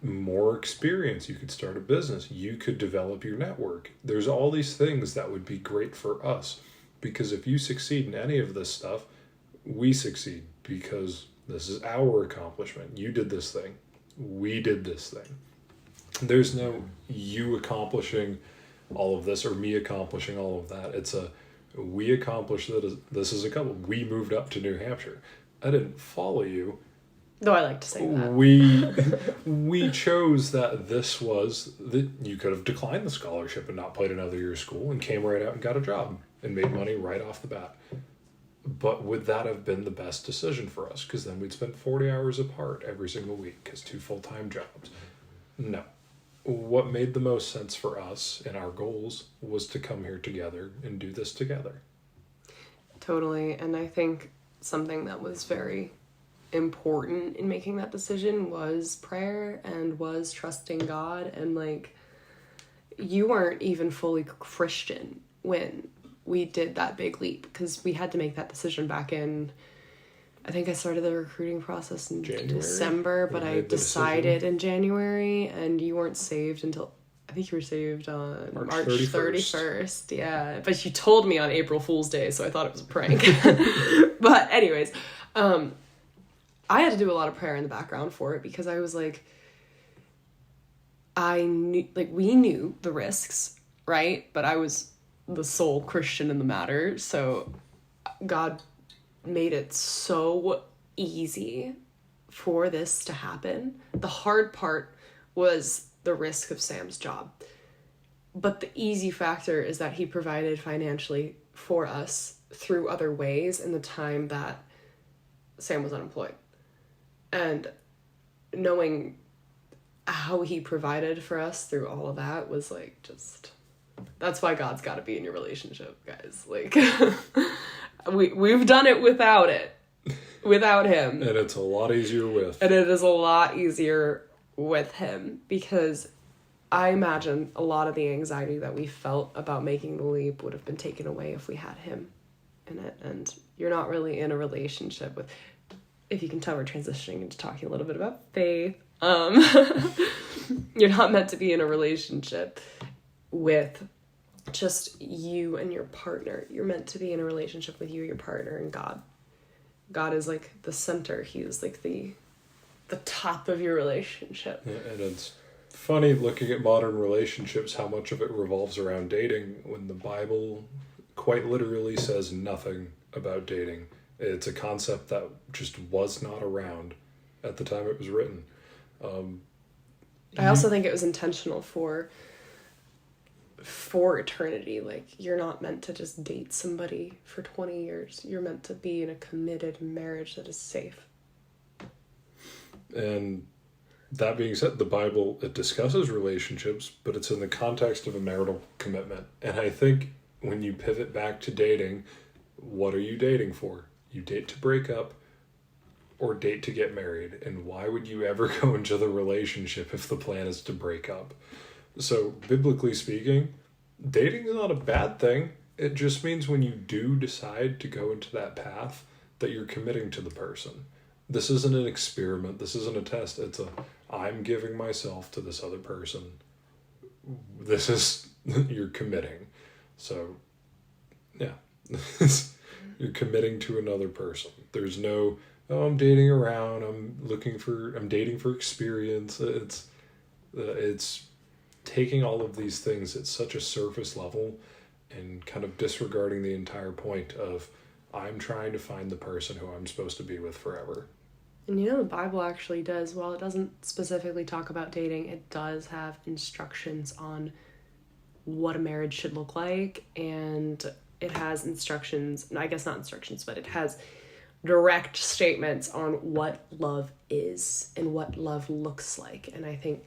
more experience. You could start a business. You could develop your network. There's all these things that would be great for us, because if you succeed in any of this stuff, we succeed because this is our accomplishment. You did this thing. We did this thing. There's no you accomplishing all of this or me accomplishing all of that. It's a, we accomplished this as a couple. We moved up to New Hampshire. I didn't follow you.
Though I like to say that.
We chose that this was, that you could have declined the scholarship and not played another year of school and came right out and got a job and made money right off the bat. But would that have been the best decision for us? Because then we'd spend 40 hours apart every single week because 2 full-time jobs. No. What made the most sense for us and our goals was to come here together and do this together.
Totally. And I think something that was very important in making that decision was prayer and was trusting God. And like, you weren't even fully Christian when we did that big leap, because we had to make that decision back in, I think I started the recruiting process in
January?
December, but I decided in January, and you weren't saved until, I think you were saved on March 31st. Yeah, but you told me on April Fool's Day, so I thought it was a prank. But anyways, I had to do a lot of prayer in the background for it, because I was like, I knew, like, we knew the risks, right? But I was the sole Christian in the matter, so God made it so easy for this to happen. The hard part was the risk of Sam's job. But the easy factor is that he provided financially for us through other ways in the time that Sam was unemployed. And knowing how he provided for us through all of that was like, just, that's why God's got to be in your relationship, guys. Like, we've done it without him.
And it's a lot easier with.
And it is a lot easier with him, because I imagine a lot of the anxiety that we felt about making the leap would have been taken away if we had him in it. And you're not really in a relationship with, if you can tell, we're transitioning into talking a little bit about faith. You're not meant to be in a relationship with just you and your partner. You're meant to be in a relationship with you, your partner, and God. God is like the center. He is like the top of your relationship.
Yeah, and it's funny looking at modern relationships, how much of it revolves around dating, when the Bible quite literally says nothing about dating. It's a concept that just was not around at the time it was written.
I also think it was intentional for eternity. Like, you're not meant to just date somebody for 20 years. You're meant to be in a committed marriage that is safe.
And that being said, the Bible, it discusses relationships, but it's in the context of a marital commitment. And I think when you pivot back to dating, what are you dating for? You date to break up or date to get married. And why would you ever go into the relationship if the plan is to break up? So, biblically speaking, dating is not a bad thing. It just means when you do decide to go into that path, that you're committing to the person. This isn't an experiment. This isn't a test. It's I'm giving myself to this other person. This is, you're committing. So, yeah. You're committing to another person. There's no, I'm dating around. I'm dating for experience. It's taking all of these things at such a surface level and kind of disregarding the entire point of, I'm trying to find the person who I'm supposed to be with forever.
And the Bible actually does, while it doesn't specifically talk about dating, it does have instructions on what a marriage should look like, and it has instructions, I guess not instructions, but it has direct statements on what love is and what love looks like. And I think,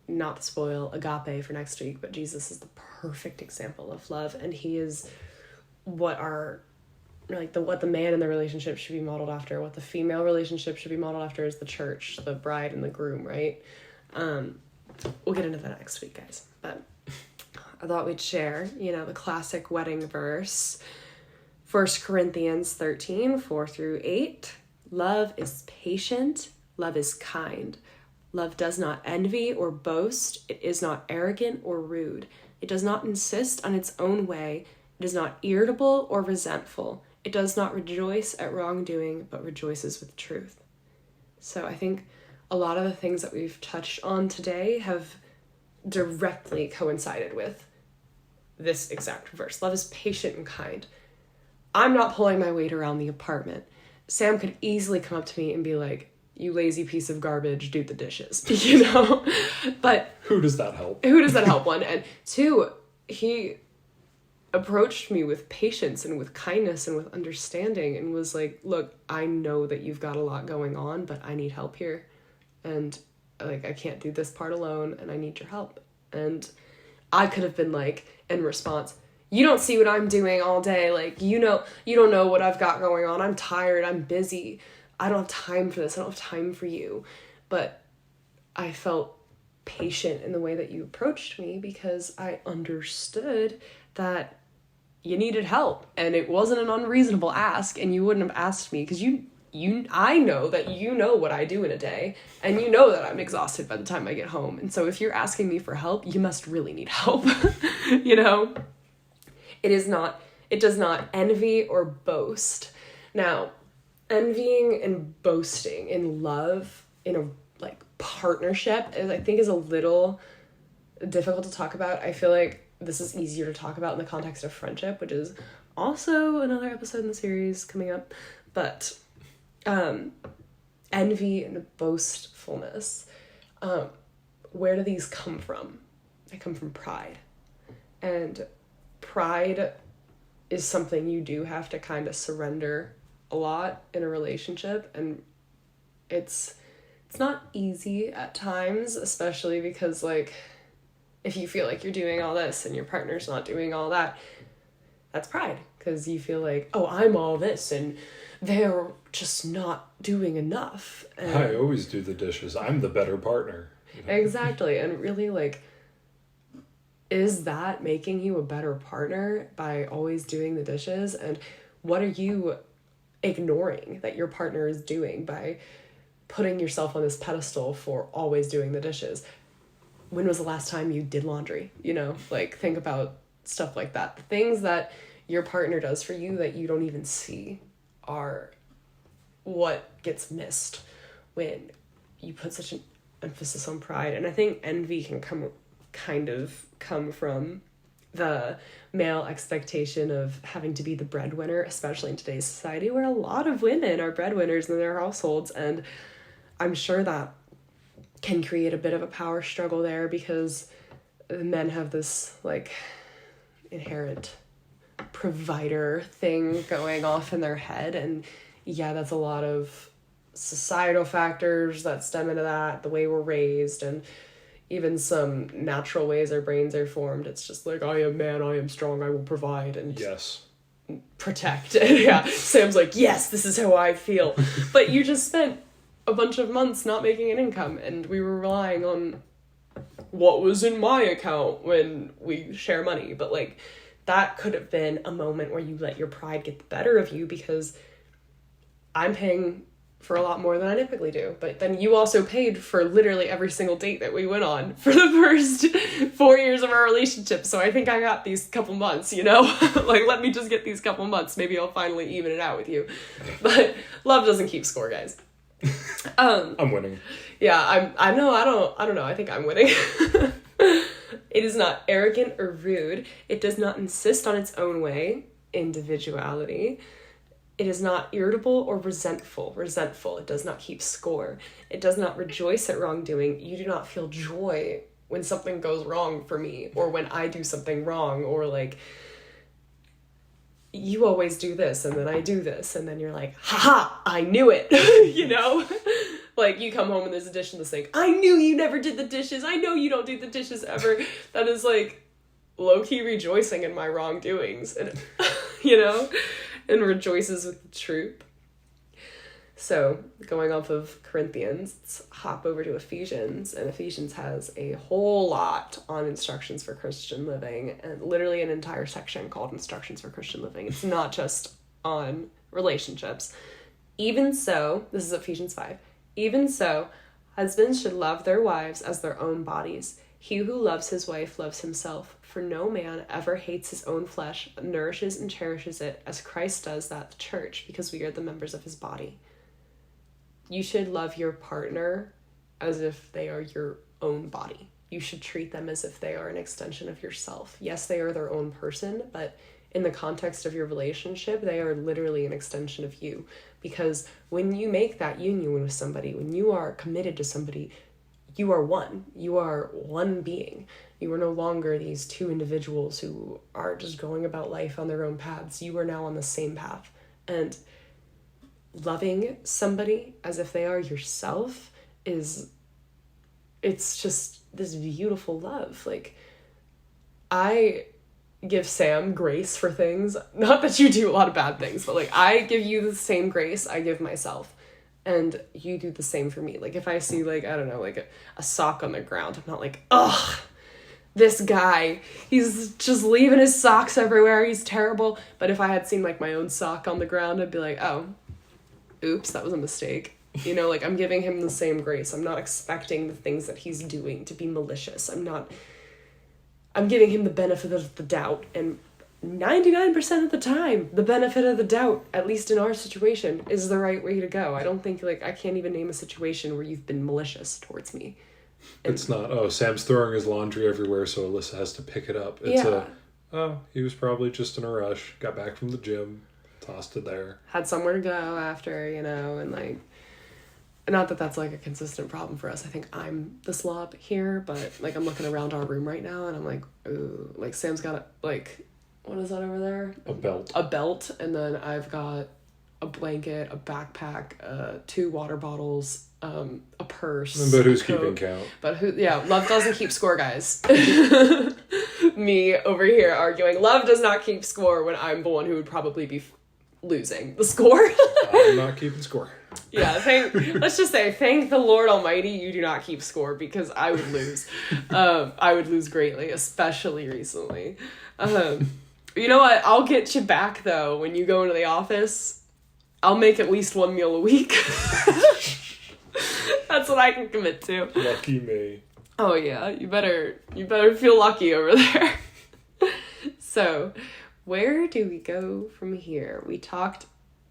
not to spoil agape for next week, but Jesus is the perfect example of love, and he is what the man in the relationship should be modeled after. What the female relationship should be modeled after is the church, the bride and the groom, right? We'll get into that next week, guys. But I thought we'd share, the classic wedding verse, 1 Corinthians 13, 4-8. Love is patient. Love is kind. Love does not envy or boast. It is not arrogant or rude. It does not insist on its own way. It is not irritable or resentful. It does not rejoice at wrongdoing, but rejoices with truth. So I think a lot of the things that we've touched on today have directly coincided with this exact verse. Love is patient and kind. I'm not pulling my weight around the apartment. Sam could easily come up to me and be like, you lazy piece of garbage, do the dishes, But
who does that help?
One. And two, he approached me with patience and with kindness and with understanding and was like, look, I know that you've got a lot going on, but I need help here. And I can't do this part alone and I need your help. And I could have been like, in response, you don't see what I'm doing all day. You don't know what I've got going on. I'm tired. I'm busy. I don't have time for this. I don't have time for you. But I felt patient in the way that you approached me because I understood that you needed help and it wasn't an unreasonable ask, and you wouldn't have asked me because I know that you know what I do in a day, and you know that I'm exhausted by the time I get home. And so if you're asking me for help, you must really need help. You know? It does not envy or boast. Now, envying and boasting in love, in a like partnership, I think is a little difficult to talk about. I feel like this is easier to talk about in the context of friendship, which is also another episode in the series coming up. But envy and boastfulness, where do these come from? They come from pride. And pride is something you do have to kind of surrender a lot in a relationship, and it's not easy at times, especially because, like, if you feel like you're doing all this and your partner's not doing all that, that's pride, because you feel like, oh, I'm all this and they're just not doing enough. And
I always do the dishes. I'm the better partner.
You know? Exactly. And really, like, is that making you a better partner by always doing the dishes? And what are you ignoring that your partner is doing by putting yourself on this pedestal for always doing the dishes? When was the last time you did laundry? You know, like, think about stuff like that. The things that your partner does for you that you don't even see are what gets missed when you put such an emphasis on pride. And I think envy can come from the male expectation of having to be the breadwinner, especially in today's society where a lot of women are breadwinners in their households. And I'm sure that can create a bit of a power struggle there because men have this, like, inherent provider thing going off in their head. And yeah, that's a lot of societal factors that stem into that, the way we're raised, and even some natural ways our brains are formed. It's just like, I am man, I am strong, I will provide and
yes,
protect. Yeah, Sam's like, yes, this is how I feel. But you just spent a bunch of months not making an income, and we were relying on what was in my account when we share money. But, like, that could have been a moment where you let your pride get the better of you, because I'm paying for a lot more than I typically do. But then you also paid for literally every single date that we went on for the first 4 years of our relationship. So I think I got these couple months, you know? Like, let me just get these couple months. Maybe I'll finally even it out with you. But love doesn't keep score, guys.
I'm winning.
Yeah, I don't know. I think I'm winning. It is not arrogant or rude. It does not insist on its own way, individuality. It is not irritable or resentful. It does not keep score. It does not rejoice at wrongdoing. You do not feel joy when something goes wrong for me, or when I do something wrong, or like, you always do this and then I do this, and then you're like, haha, I knew it. You know? Like, you come home and there's a dish in the sink. I knew you never did the dishes. I know you don't do the dishes ever. That is, like, low-key rejoicing in my wrongdoings. And, you know? And rejoices with the truth. So, going off of Corinthians, let's hop over to Ephesians. And Ephesians has a whole lot on instructions for Christian living, and literally an entire section called Instructions for Christian Living. It's not just on relationships. Even so, this is Ephesians 5. Even so, husbands should love their wives as their own bodies. He who loves his wife loves himself. For no man ever hates his own flesh, but nourishes and cherishes it, as Christ does that the church, because we are the members of his body. You should love your partner as if they are your own body. You should treat them as if they are an extension of yourself. Yes, they are their own person, but in the context of your relationship, they are literally an extension of you. Because when you make that union with somebody, when you are committed to somebody, you are one. You are one being. You are no longer these two individuals who are just going about life on their own paths. You are now on the same path. And loving somebody as if they are yourself it's just this beautiful love. Like, I give Sam grace for things. Not that you do a lot of bad things, but, like, I give you the same grace I give myself. And you do the same for me. Like, if I see, like, I don't know, like a sock on the ground, I'm not like, ugh, this guy, he's just leaving his socks everywhere, he's terrible. But if I had seen, like, my own sock on the ground, I'd be like, oh, oops, that was a mistake. You know, like, I'm giving him the same grace. I'm not expecting the things that he's doing to be malicious. I'm giving him the benefit of the doubt, and 99% of the time, the benefit of the doubt, at least in our situation, is the right way to go. I don't think, like, I can't even name a situation where you've been malicious towards me. And
it's not, oh, Sam's throwing his laundry everywhere, so Alyssa has to pick it up. It's he was probably just in a rush, got back from the gym, tossed it there.
Had somewhere to go after, you know, and, like, not that that's, like, a consistent problem for us. I think I'm the slob here, but, like, I'm looking around our room right now, and I'm like, ooh, like, Sam's got, like, what is that over there?
A belt.
A belt, and then I've got a blanket, a backpack, 2 water bottles, a purse.
But who's keeping count?
But love doesn't keep score, guys. Me over here arguing, love does not keep score when I'm the one who would probably be losing the score.
I'm not keeping score.
Yeah, let's just say, thank the Lord Almighty, you do not keep score, because I would lose. I would lose greatly, especially recently. You know what? I'll get you back, though, when you go into the office. I'll make at least 1 meal a week. That's what I can commit to.
Lucky me.
Oh, yeah. You better feel lucky over there. So, where do we go from here? We talked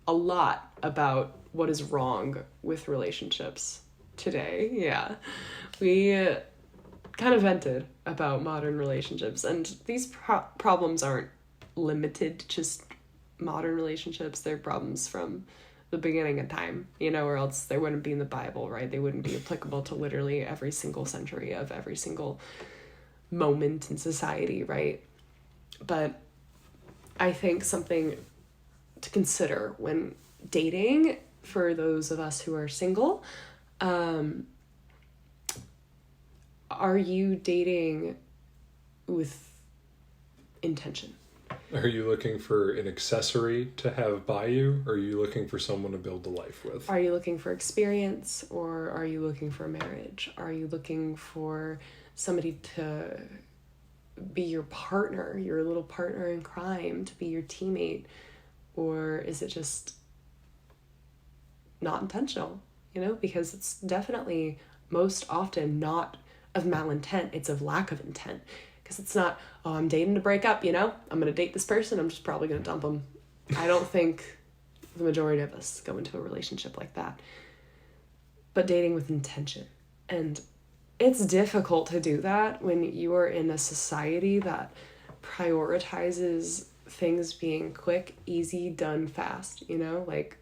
a lot about what is wrong with relationships today. Yeah. We kind of vented about modern relationships, and these problems aren't limited to just modern relationships. They're problems from the beginning of time, you know, or else they wouldn't be in the Bible, right? They wouldn't be applicable to literally every single century of every single moment in society, right? But I think something to consider when dating, for those of us who are single, are you dating with intention?
Are you looking for an accessory to have by you, or are you looking for someone to build a life with?
Are you looking for experience, or are you looking for marriage? Are you looking for somebody to be your partner, your little partner in crime, to be your teammate? Or is it just not intentional, you know? Because it's definitely most often not of malintent, it's of lack of intent. Because it's not, oh, I'm dating to break up, you know? I'm going to date this person, I'm just probably going to dump them. I don't think the majority of us go into a relationship like that. But dating with intention. And it's difficult to do that when you are in a society that prioritizes things being quick, easy, done fast, you know? Like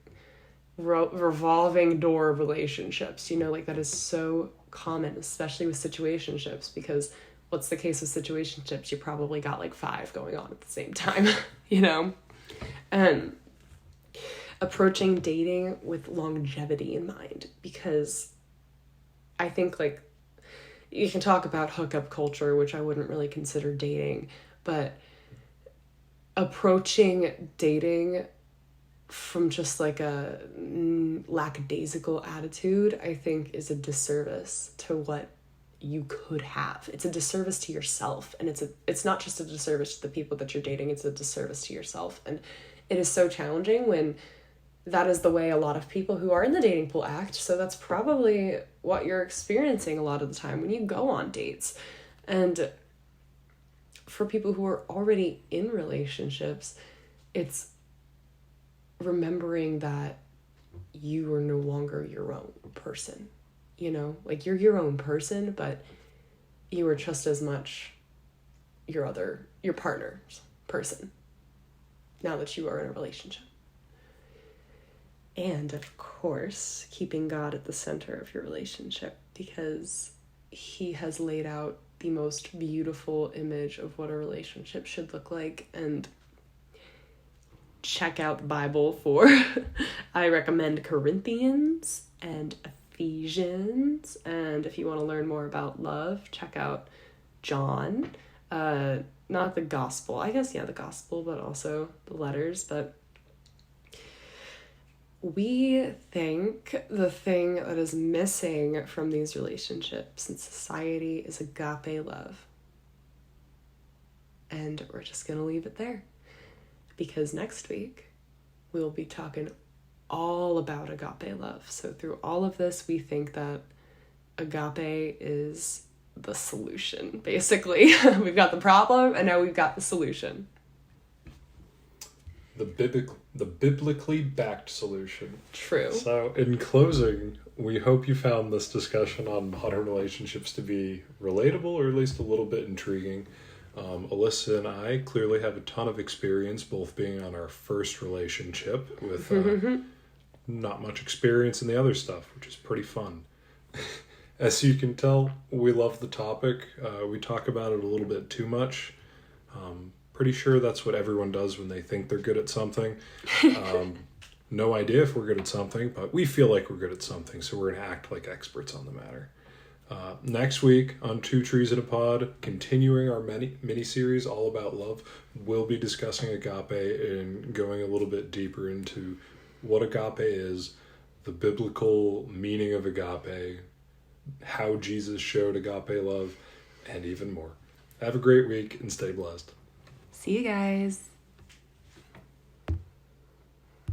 revolving door relationships, you know? Like that is so common, especially with situationships, because what's the case with situationships? You probably got like 5 going on at the same time, you know? And approaching dating with longevity in mind, because I think like you can talk about hookup culture, which I wouldn't really consider dating, but approaching dating from just like a lackadaisical attitude, I think is a disservice to what you could have. It's a disservice to yourself, and it's not just a disservice to the people that you're dating, it's a disservice to yourself. And it is so challenging when that is the way a lot of people who are in the dating pool act. So that's probably what you're experiencing a lot of the time when you go on dates. And for people who are already in relationships, it's remembering that you are no longer your own person. You know, like you're your own person, but you are just as much your partner's person now that you are in a relationship. And of course, keeping God at the center of your relationship, because he has laid out the most beautiful image of what a relationship should look like. And check out the Bible for, I recommend Corinthians and Ephesians. And if you want to learn more about love, check out John. Not the gospel, I guess, yeah, the gospel, but also the letters. But We think the thing that is missing from these relationships in society is agape love. And we're just going to leave it there. Because next week, we'll be talking all about agape love. So through all of this, we think that agape is the solution, basically. We've got the problem, and now we've got the solution.
The biblically backed solution.
True.
So in closing, we hope you found this discussion on modern relationships to be relatable, or at least a little bit intriguing. Alyssa and I clearly have a ton of experience, both being on our first relationship with not much experience in the other stuff, which is pretty fun. As you can tell, we love the topic. We talk about it a little bit too much. Pretty sure that's what everyone does when they think they're good at something. No idea if we're good at something, but we feel like we're good at something, so we're going to act like experts on the matter. Next week on Two Trees in a Pod, continuing our mini-series all about love, we'll be discussing agape and going a little bit deeper into what agape is, the biblical meaning of agape, how Jesus showed agape love, and even more. Have a great week and stay blessed.
See you guys.